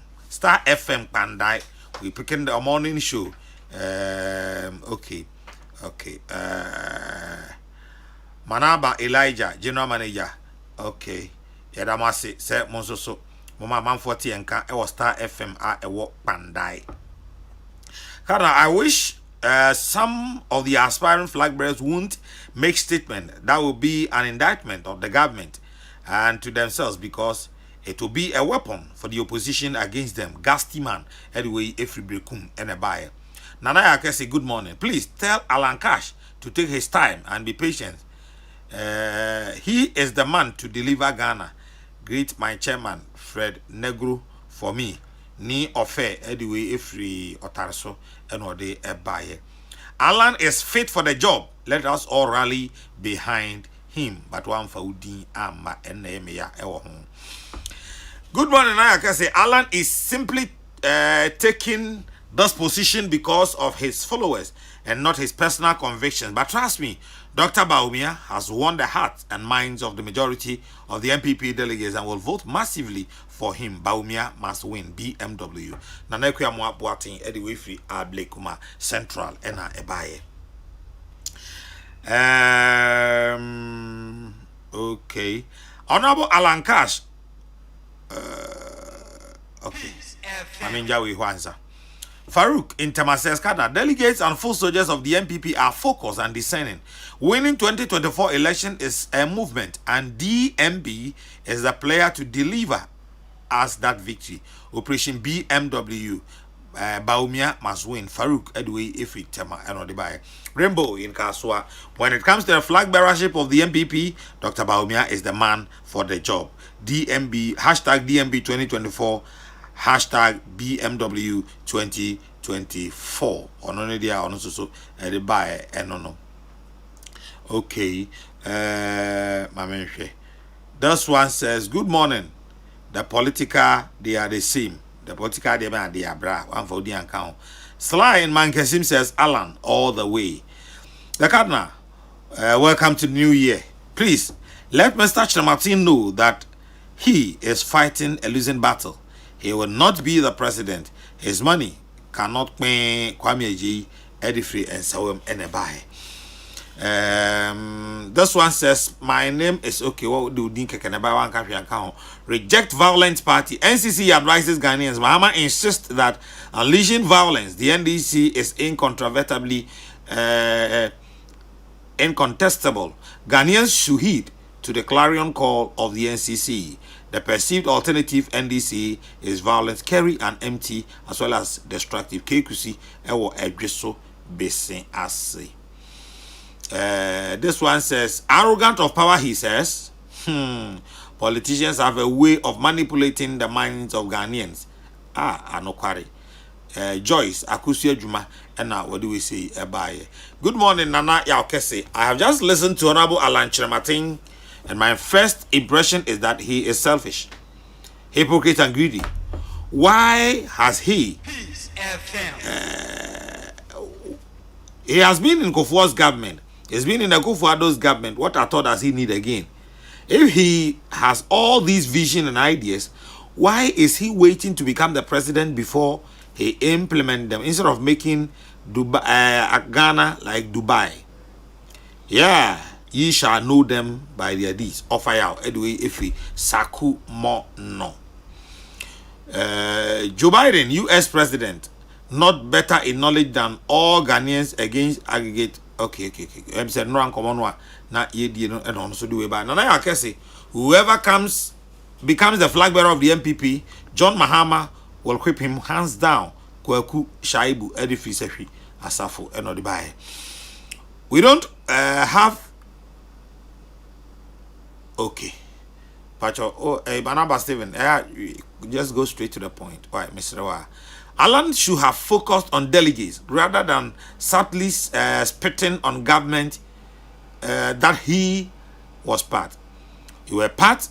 Pandai. We picking the morning show. Okay. Manaba Elijah, General Manager. Okay. Yadamasi se monsoso. Mama Manforti enka ewo Star FM ewo Pandai. Kana, I wish some of the aspiring flag bearers won't make statement that will be an indictment of the government and to themselves, because It will be a weapon for the opposition against them. Gasty man, anyway, every brekum and a buyer. Nana Akese, good morning. Please tell Alan Cash to take his time and be patient. He is the man to deliver Ghana. Greet my chairman, Fred Negro, for me. Ni offer, anyway, every otarso and or they a buyer. Alan is fit for the job. Let us all rally behind him. But one for Udi Amma and Nemea Ewo. Good morning, I can say Alan is simply taking this position because of his followers and not his personal convictions. But trust me, Dr. Bawumia has won the hearts and minds of the majority of the MPP delegates and will vote massively for him. Bawumia must win. BMW. Nanekwe Amwa Boating Ediwe Free Ablekuma Central Ena Ebaye. Okay. Honorable Alan Cash. Okay. Aminjawi Hwanza. Farouk in Temaseska, delegates and full soldiers of the MPP are focused and discerning. Winning 2024 election is a movement, and DMB is the player to deliver us that victory. Operation BMW. Bawumia must win. Farouk Edway Ifri Tema and Odibai. Rainbow in Kaswa. When it comes to the flag bearership of the MPP, Dr. Bawumia is the man for the job. DMB, hashtag DMB 2024, hashtag BMW 2024. On dia on so Edibai and no. Okay. This one says, good morning. The political, they are the same. The political demand, they are bra. One for the account. Sly in Mankesim says, Alan, all the way. The Cardinal, welcome to the new year. Please, let Mr. Chinamartin know that he is fighting a losing battle. He will not be the president. His money cannot pay Kwame Eji, Edifree, and Sawem Enebai. This one says, my name is okay. What do Dinka Keneba one country account? Reject violent party. NCC advises Ghanaians. Mahama insists that unleashing violence, the NDC is incontrovertibly incontestable. Ghanaians should heed to the clarion call of the NCC. The perceived alternative NDC is violence, carry and empty, as well as destructive. KQC ewo edreso base ase. This one says, arrogant of power, he says. Politicians have a way of manipulating the minds of Ghanaians. Anokwari. Joyce, Akusia Juma, and now what do we say? Good morning, Nana Yaokese. I have just listened to Honorable Alan Chiramatin, and my first impression is that he is selfish, hypocrite, and greedy. Why has he? He has been in Kofo's government. He's been in the Kofo's government. What I thought does he need again? If he has all these vision and ideas, why is he waiting to become the president before he implement them instead of making Dubai, Ghana like Dubai? Yeah, ye shall know them by their deeds. Offer out anyway if we saku mo no. Joe Biden, U.S. president, not better in knowledge than all Ghanaians against aggregate. Okay. I'm saying no common one. Not ye no and also do it by. Now I can say whoever becomes the flag bearer of the MPP, John Mahama will whip him hands down. Kwaku Shaibu Edifree Sefi Asafo and Odibai. We don't have. Okay. Pacho, Banaba Steven, just go straight to the point. All right, Mr. Wa. Alan should have focused on delegates rather than subtly spitting on government that he was part. You were part.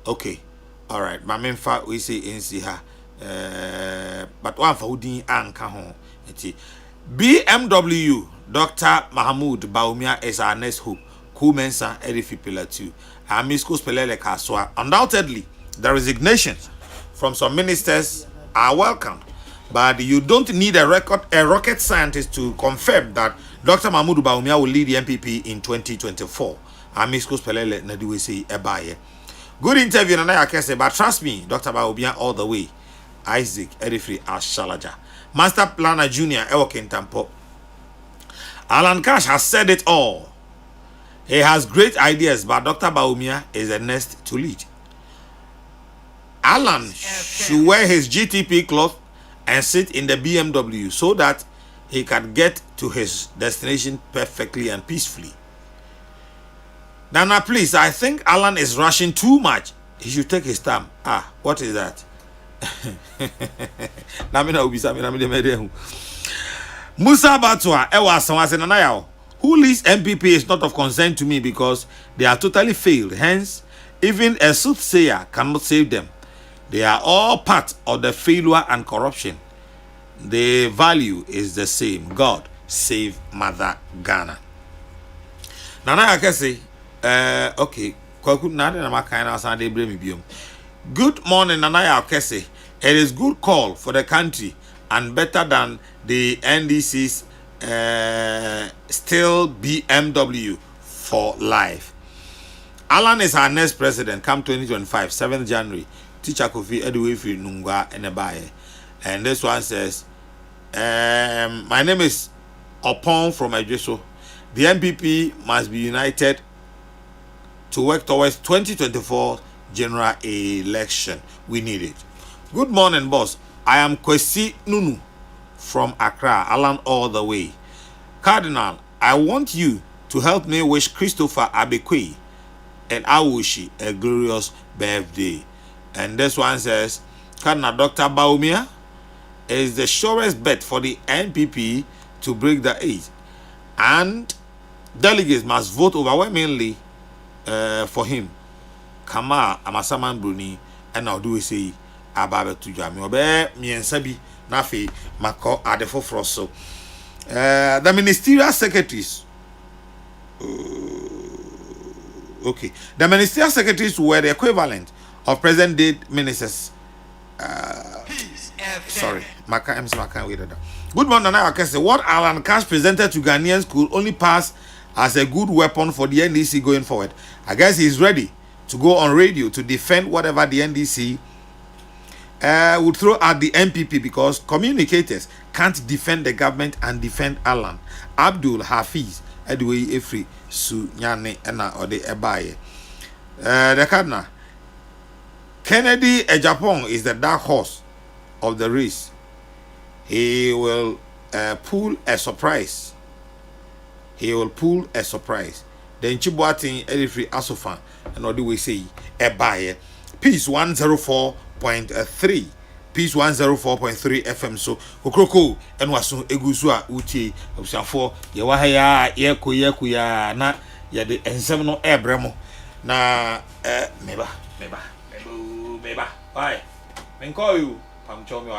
Okay, all right. My main fact we say in her, but one for Udin and Kahon. BMW Dr. Mahmoud Bawumia is our next hope. Kumensa Edifi Pillar 2. Amisco Spelele Kaswa. Undoubtedly, the resignations from some ministers are welcome, but you don't need a rocket scientist to confirm that Dr. Mahmoud Bawumia will lead the MPP in 2024. Amisco Spelele Nadiwisi Ebaye. Good interview, and I can say, but trust me, Dr. Bawumia all the way. Isaac Edifree Ashalaja. Master Planner Junior Ewokin Tampo. Alan Cash has said it all. He has great ideas, but Dr. Baumia is the next to lead. Alan should wear his GTP cloth and sit in the BMW so that he can get to his destination perfectly and peacefully. Nana, please, I think Alan is rushing too much. He should take his time. Ah, what is that? Musa Batua, Ewa Sawase Nanayao. Who leads MPP is not of concern to me because they are totally failed. Hence, even a soothsayer cannot save them. They are all part of the failure and corruption. The value is the same. God save Mother Ghana. Nana Akese, okay. Good morning, Nana Akese. It is good call for the country and better than the NDC's still BMW for life. Alan is our next president come 2025, 7th January. Teacher Kofi Eduwefi Nungwa Enebaye. And this one says, my name is Opon from Ejeso. The MPP must be united to work towards 2024 general election. We need it. Good morning, boss. I am Kwesi Nunu from Accra, Alan all the way. Cardinal, I want you to help me wish Christopher Abekwe and Awushi a glorious birthday. And this one says, Cardinal Dr. Baumia is the surest bet for the NPP to break the age. And delegates must vote overwhelmingly for him. Kama Amasaman Bruni, and I'll do we say Ababe to Jami. Obe Miensabi Nafi Mako Adefo Frosso. The ministerial secretaries. Okay. The ministerial secretaries were the equivalent of present day ministers. Sorry, Good morning, Nana Akese. What Alan Cash presented to Ghanaians could only pass as a good weapon for the NDC going forward. I guess he's ready to go on radio to defend whatever the NDC would throw at the MPP because communicators can't defend the government and defend Alan. Abdul Hafiz, Edway Efri, Su Nyane, Ena Ode Ebaye. The Cardinal Kennedy Ejapong is the dark horse of the race. He will pull a surprise. Then Chibuatin Edifri Asofan and all the way say Ebaye. Peace 104.3. Peace 104.3 FM. So Kokrokoo and wasu eguzua uti obsafo ye wahaya ye ya na ye de ensem no ebremo na meba bye menko you pam chomi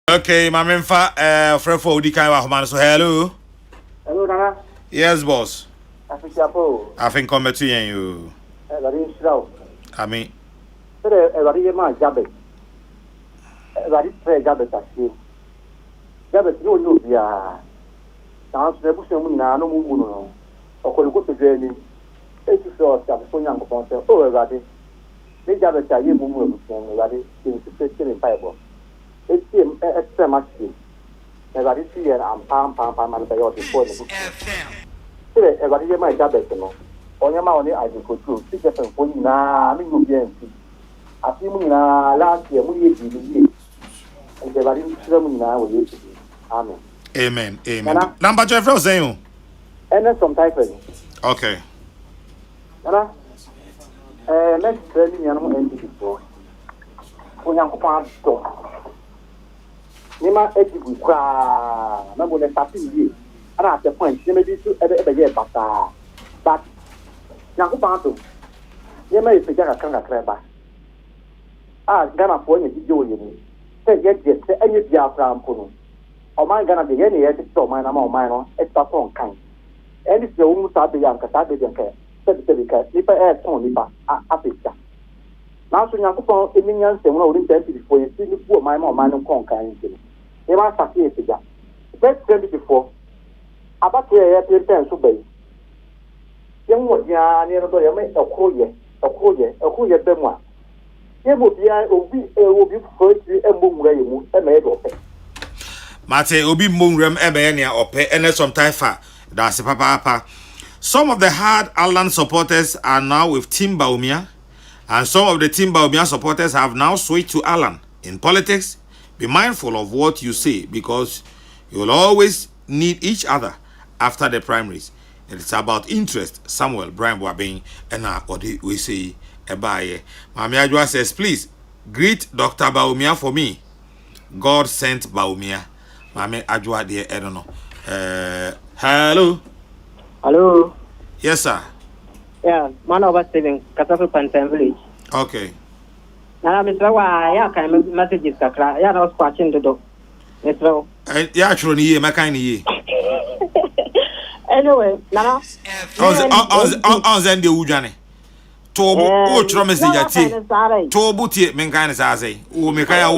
Okay, my memfa friend for Udi Kai wa so hello. Hello, Nana. Yes, boss. I think you're I think come to you. very slow. I mean, Everybody, my Jabez. Everybody, pray Jabez as you. Jabez, you know, we are. Now, the Bushmen, no moon, or could go to journey. 8 to 4 for young concert. Oh, everybody. They Jabez are you moving from everybody in 15 in Bible. It's him extra much. Everybody see and pam, and by your before the book. Everybody, my Jabez, no. On your money, I can go through. 6 different for you now. I mean, you can't see. I see me now last year, we did it. And the very ceremony now will use it. Amen. amen. Amen. Number 12 saying. And then some typing. Okay. Nana, next training, you know, and before. When I'm quite strong. Nima Ejibu Kra, number the starting year. And at the point, you may be to every year, but Yankupanto, you may figure a kind of crab. Ghana for any video. Say, yes, any diaphragm puno. Or my Ghana be any ethics or mine among mine, it's a phone kind. And it's the woman Sabi and Kasabi and care. Said the because if I add only a picture. Now, so Yankupan, a minion, say, no, before you see the poor my mine and conquering. They must have a figure. Let's 24. About here, so base. Young what ya near the make a coyer, Benoit. It will be first and boom rain and made of it. Mate obi mongrem ebenya ope ene sometime fa that's papa. Some of the hard Alan supporters are now with Team Baumia, and some of the Team Baumia supporters have now switched to Alan. In politics, be mindful of what you say because you will always need each other after the primaries. It's about interest. Samuel Brian Boabing and we say ebaye. Mami Ajwa says, please greet Dr. Baumia for me. God sent Baumia. Mami Ajwa dear, I don't know. Hello. Hello. Yes, sir. Yeah, man over 7, Casafu Pantan Village. Okay. Now, Mr. Why, I can messages, Kakra. Yeah, I was watching the dog. Mr. Yeah, actually, my kind of Anyway, Nana. On Zende Ujane. Tobu, oh, Tromesi, Tobu, Menkan is as a, oh, Mekaya,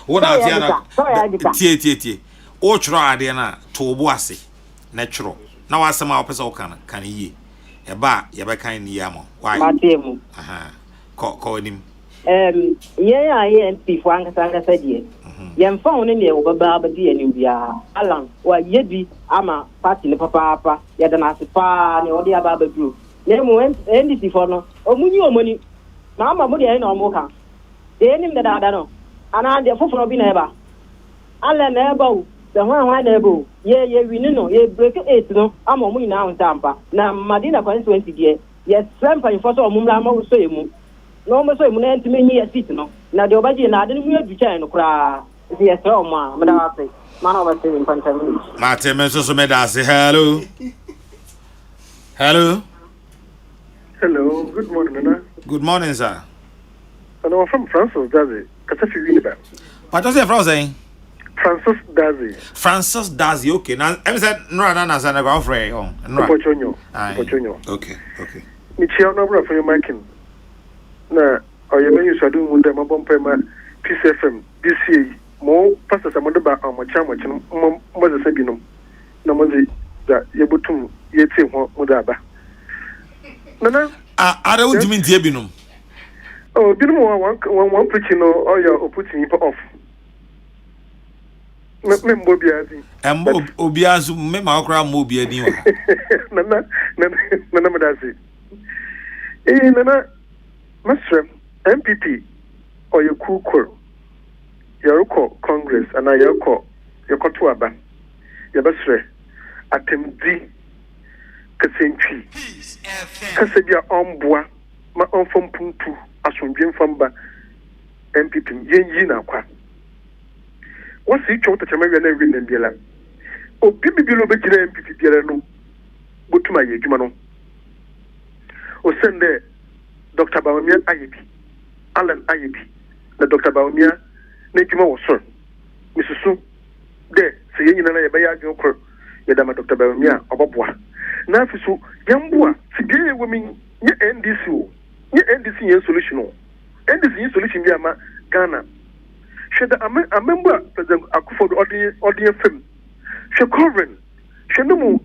what are T. Oh, try Diana, Tobuasi, natural. Now, I some of us can ye. A bar, Yabakan Yamo. Why? Aha. Call him. Yeah, I ain't before Anka said ye. Yam found in the over Barbadi and India. Alan, or Yedi, Ama, Patty, Papa, Yadanasipa, or the Ababa group. Name went any before no, or Munio money. Mamma Moody and Omoka. The enemy that I don't know. And I'm the foot of Bineba. Alan Ebo, the one ebo. Ye, we know, ye break it, no. I'm a moon now in Tampa. Now, Madina constituency, ye, yes, Trampa in Fosso Mumla, so you. No more so you to me a seat, no. Now the Obaji and I didn't hear the chain, cry. Yes, oh, ma, Madame, man of us in Pantamin. Martin Mesos say hello. Hello. Hello, good morning, Nana. Good morning, sir. And I'm from Francis Dazi. Katafi Winneba. What was your frozen? Francis Dazi. Francis Dazi, okay. Now, I said, no, Nana's an afraid. Oh, no. Pochonio. Okay. Michio Nobra for your making. Na, or your menus are doing with them upon Pema, PCFM, DCA, more pastors among the back on my charm, Mother Sabinum. No more that Yabutum, Yetim, Mudaba. Nana, I don't mean Debinum. Oh, didn't one preaching or you're putting it off. Membobiazi. And Obiazu, Memacra Mobia. Nana, Madasi. Nana, Master MPP or your cool, your call Congress, and I your call your Cotuaba, your Basre, Atemdi, Kasenchi, Kasabia Omboa, my own from Puntu, Asunjim Famba, MPP, Yen Aqua. What's each of the Chamarian and Rin and Biela? Oh, Bibi below Begin MPP Bielano, go to my Yajumano. Or send there. Dr. Baumia Ayebi, Alan Ayebi, the Dr. Baumia, Nejima was son. de se yin na ye be ya jokro ye da ma Dr. Bawumia oboboa na afi so yamboa se die ye wemi nye NDC o nye NDC ye solution o NDC ye solution bi ama Ghana she da amemba President Akufo odi fam she covering she no mu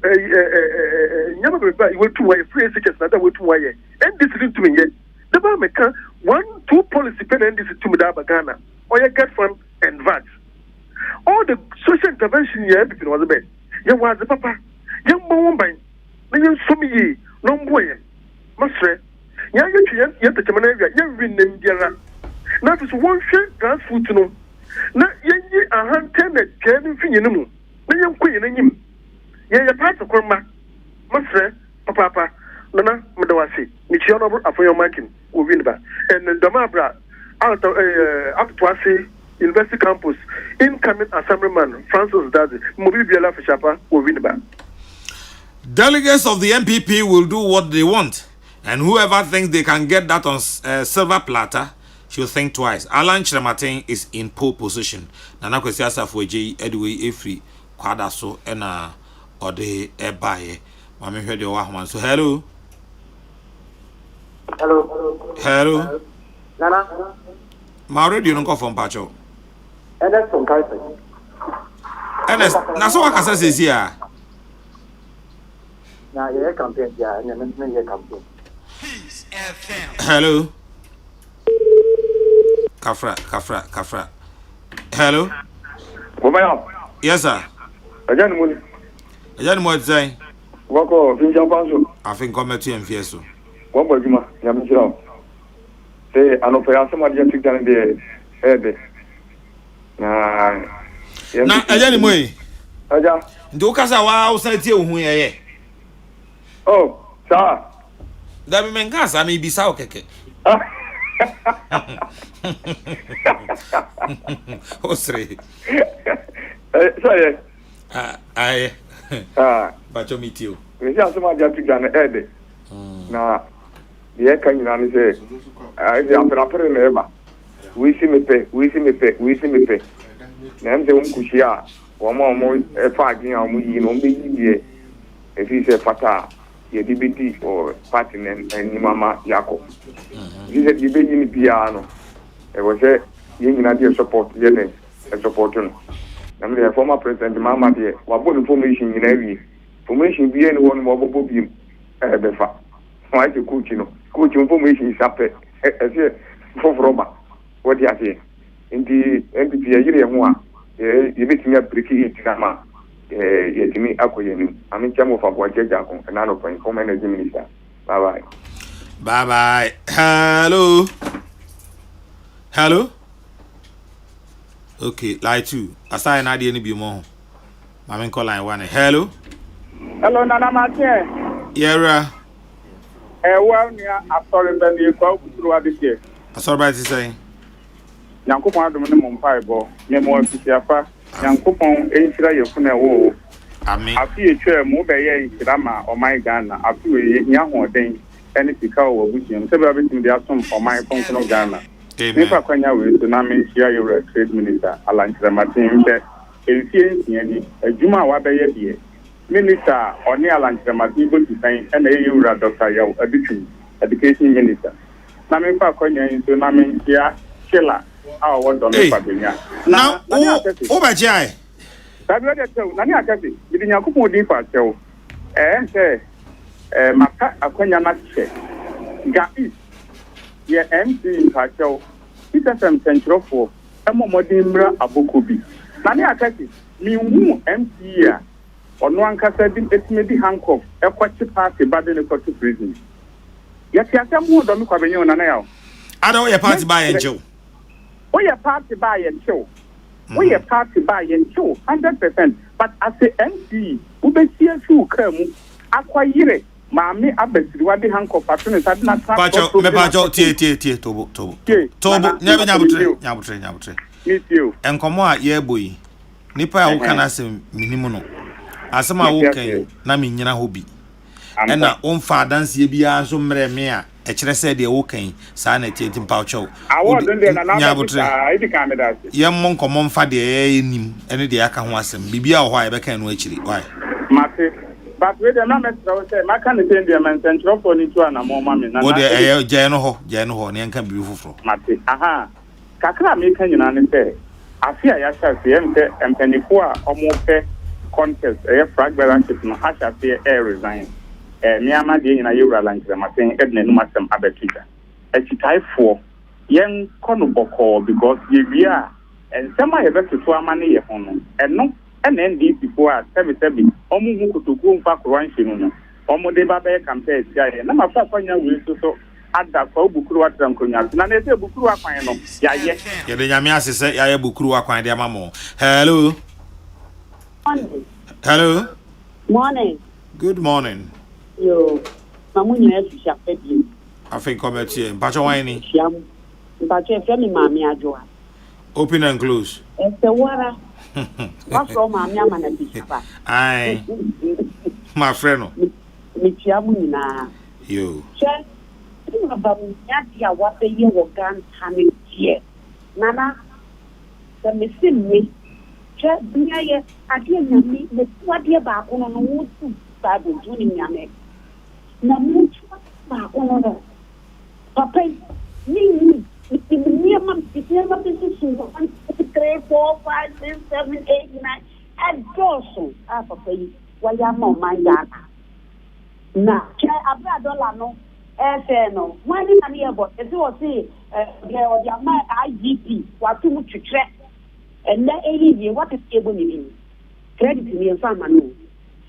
nyama be ba wetu wa free SHS na da wetu wa ye NDC din tumi ye the ba meka 1-2 policy pen NDC tumi da ba Ghana or you get fund and VAT all the social intervention ye be was be ye was the papa ye mbon ban na ye so mi ye no mbo ye masre ya ye te chama na ye win na ndiara na so won hwe grassroots no na ye yi ahante na gani finye no mu na ye nkoye na nyim ye part korma masre papa nana medawasi ni chi ono afoyo makin wo win ba and ndamabra out to Asi University campus incoming assemblyman Francis Dazi Mobi Biela Fishapa will win back. Delegates of the MPP will do what they want, and whoever thinks they can get that on silver platter should think twice. Alan Chiramatin is in pole position. Nana kwesi asafo eji edwe efri kwada so na ode ebaye. Mama hwede o ahman so hello. Hello. Nana. Ma radio no go from Pacho. Ernest from Kaifeng. Ernest, na so wakasa sesi a. Na ye campaign ya, men ye campaign. Peace FM. Hello. Kafra. Hello. Bobaya. Yes sir. Ajani mo say. Wako finja panso. I think come to MFS. Wako juma ya mjira. Say anopeya sama dia tikana de ebe. Na ajani mo yi. Aja. Ndo kasa wa usantie ohun yeye. Oh, sa. Da bi menkasa mi bisa o keke. Osre. Sorry. Ai. Bacho mitio. Nisi asoma dia tikana ebe. Na ye kanyina ni se ai dia apere na eba. Wisi mepe. Na mze umkushia omo efa agin a omo yi no mbe yi efi se fata ye DBT or party ni mama yako. Dize dibe yi ni bia no. E wo se ye nyina dey support ye ne support no. Na me former president mama dey wabo information nyina wi. Information bia ni won mo bobo bi be fa. Wa je coach no. Coach information isape e se foforoba. What do you say? Indeed, MPP yiri ho a ye betimi apriki itinama yetimi akoyeni ami chamo fa bo jeja ko na no point for energy minister. Bye bye. Hello. Okay, line 2 aside na dey ni bi mo mama call line 1. Hello Nana Martin. Yera Well ni after be ni kwa kuturu adike. Asori ba ti say Yankopon adom ne mo mpaebo ne mo afisiafa Yankopon enhyira yefuna wo amen afi etwa mu be ye enhyira ma oman Ghana afi we nya hoden ene sika wo busiam se ba betim de asom oman konkono Ghana amen nipa kwanya we so na menhyira yewra trade minister Alan Chiramatin be ensie nsiani adwuma wa be ye de minister oni Alan Chiramatin bo tisan ene yewra Dr. Yaw Adutwum education minister na menpa kwanya so na menhyira Shela what don't now over jai that we tell nani akase bidi Yakupon din fa tell say maka akwanya na che ga is ye MC fa tell system centrofo emomodin mra abokobi nani akase mi hu MC a ono ankasa din etimedi handcuff ekwachi party bade ne kotu prison yati asemu do mi kwa benyo nana yawo ada we party by enjo we are party by and show. We are party by and show 100%. But as the MC, who be here to come, acquire, mammy, abesri, what the handcuff patroness had not Pacho, tie, tobo. Never nyabutre. Meet you. And come on, yeah, boy. Nipa who can ask minimum. Asama who can, Nami Yana Hobi. And na on fa dance ye be a so mre mea. e kire se de wo kan sa na tie timpa cho award dey na na I think I'm that yem mon komon fa de enim ene de aka ho asem bibia wo ha e be kan no akiri why mate but we dey na metro say ma kan dey dey man central for ni to na mo ma me na wo de e je no ho ne nka bibi foforo mate aha kakra me kan nyina ne say afia ya sha se emte empanifo a omo pe contest e fragmentation no ha sha se e resign me ama de nyina yewura lanche ma say edna no masem abetija e chitaifo yen kono boko because ye bia and some ye beto to amane ye ho no eno NDP for 77 omu hu kotoku mfa kwanhye no omu de ba be campaign tia ye na mafa kwanya wi so ada kwa bukuru atram kronya na na se bukuru akwan no ya ye de nyame asese ya ye bukuru akwan de amamo hello Morning. Hello. Morning. Good morning. Yo, mamu nyina su shafedi. Afin committee. Mpacho wani. Shiam. Mpacho e femi mami ajoa. Open and close. Ese wara. Waso mami ama na bishapa. Aye. My friend. Mi chiamu nyina. Yo. Che. Ina ba mu nyadi a wabe ye wo gan tane tie. Nana. Se me simmi. Che dunya ye ade nyame ne tuade ba ko no wo tu ba do ni nyame. Na mu ba ko no. Papa ni ma business 1 2 3 4 5 6 7 8 9 and also papa yi wa ya mo manja na che abra dollar no no wani na ne ebo e o say o dia ma IGP wa tu mu twetwe and na eyi what is able ni credit ni fa ma no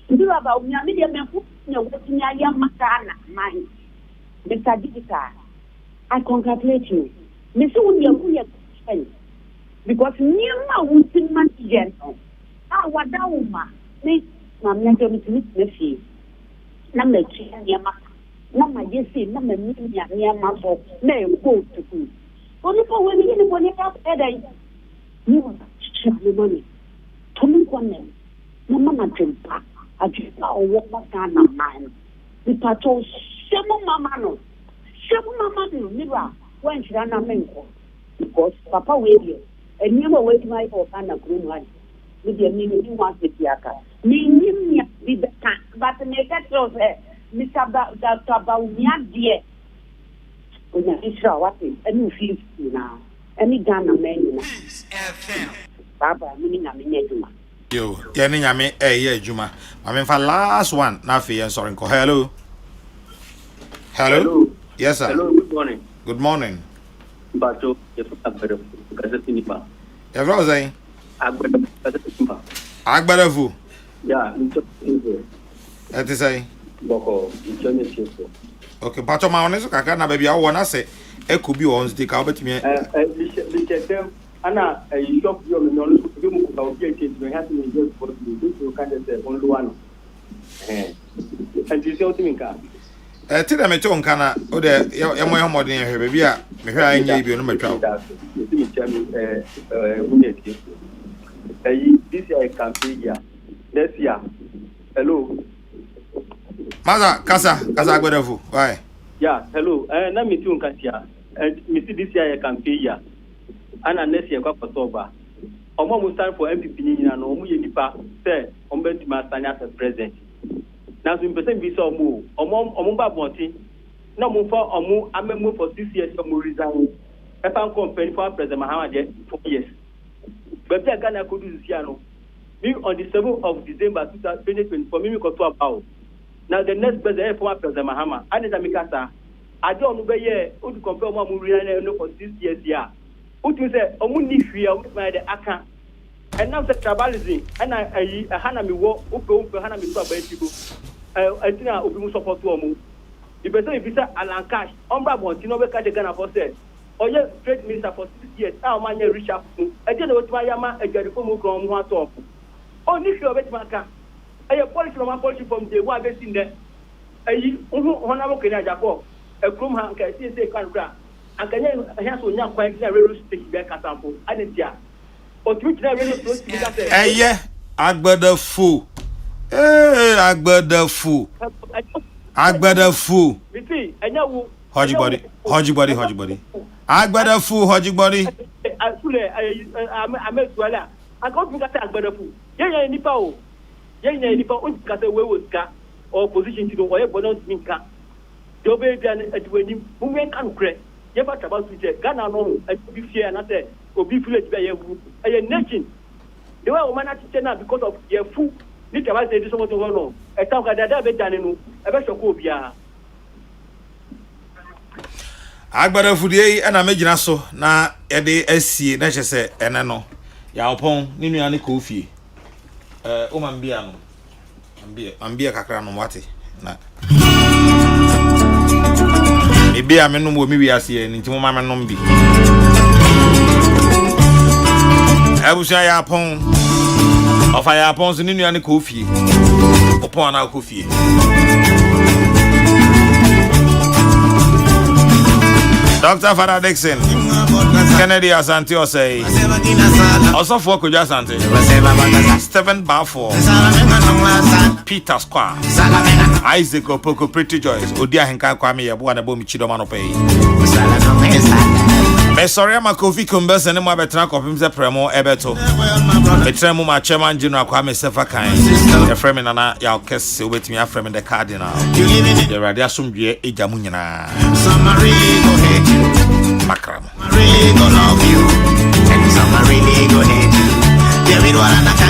ndi baba o nya me de me fu nya wo ti nya ya makana mai Mr. Digital, I congratulate you. Mr. Unauthorized, because Nima would be man gentle. Ah, what down, me, Mamma, me see. Number 3, Number yes, number near muscle, may go to food. Only for when anybody else headache. You share the money. To me, one name. No mamma jump back. I just now walk my gun of mine. The patrol, Mama no. Mama no, Mira, when she ran a menko. Because Papa waited, and never wait my for Anna Green one. With your meaning, you want the Tiaka. Meaning, be the cat, but the naked clothes, Mr. Baunia, dear. When I saw what is a new 50 now. Any Ghana man, Papa, meaning I'm in Yajuma. Yo, yani nyame yeah Juma. I mean for last one, na fi sorry ko. Hello. Hello. Yes sir. Hello, good morning. Good morning. Bato, you agbada gazeti nipa. Ya vra ozai. Agbada gazeti nipa. Agbada vu. Ya, ncho nzo. Eti sai. Boko, ncho ne chefo. Okay, pato ma oneso kaka na baby awo na se e could be on stick obetimi. Bichetem ana shop yo me no lu mu ku ka obi change me has me just for you can say on luano. And you say otiminka. Ti da me to nka na o de ye mo homodin ye hwe baby a me hwe anya bi no matwa. This year campaign year. Next year. Hello. Maza kasa agbada vu. Why? Yeah, hello. Na me tu nka tia. Me see this year campaign year. Ana next year kwa October. Omo mu stand for MPP nyina no omo ye nipa say omo beti ma stand as president. Na so person bi say omo ba bonti. Na omo for omo amemu for 6 years omo resign. E fan company for president Mahama je 4 years. But Ghana could do this year no. Me on the 7th of December 2024 me ko to about. Now the next president for president Mahama. Anita Mikasa. I don't know ye o to compare omo resign no for 6 years here. Utu say omuni hwia my the aka and now say tribalism and I hana me wo upe hana me to abetigo atina obi mu support omo the person if say Alan Cash ombra bonti no be ka de Ghana for say oye trade minister for 6 years how man reach up e dey no tima yama ejari ko mu kron mu atop oni hwia obetima ka aye policy from the one be sin there ayi hona mo kenya japo ekrum ha nka say kan kra akanya ahia so nya kwan kina radio station be katampo anetia o tumi kina radio station ka say agbada fu agbada fu biti enya wo Hodgy body. Agbada fu hodgy body. I'm a I got me that Agbada fu. Yeah, nipa o. Yeah, nipa on kase we was ka or position to do or bonus minka. Jobe dan edweni mumen kan kre. Ye ba taba su je Ghana no e bi fear na say obi village be ye wu. E nation. The way o man at na because of ye fu. Ni taba say this one no. E tam ka dada be dan no. E be soko obia. Agbada fu dey na megina so na e dey asie na chese ene no. Ya opon ni nua ne ko fie. O man bia no. Ambia kakra no wate na. Ebi a menum wo mi wiase ni nti mo ma menum bi. Abusia ya pon. Ofa ya pon so ni nua ne ko fie. Opon na ko fie. Dr. Father Dixon Kennedy Asante Osei Osofo Kojo Asante Stephen Balfour Peter Square Isaac Opoko Pretty Joyce Odia Henka Kwame Yabo na bo mi chido manope me sorry ma Kofi Kumbese ne mo abetra kopim se premo ebeto betremu ma chairman general Kwame Sefa kan e frame nana ya okese obetimi aframe the cardinal the radio asomdwe ejamu nyina Makram. Really gonna love you, and some really gonna hate you. There is one another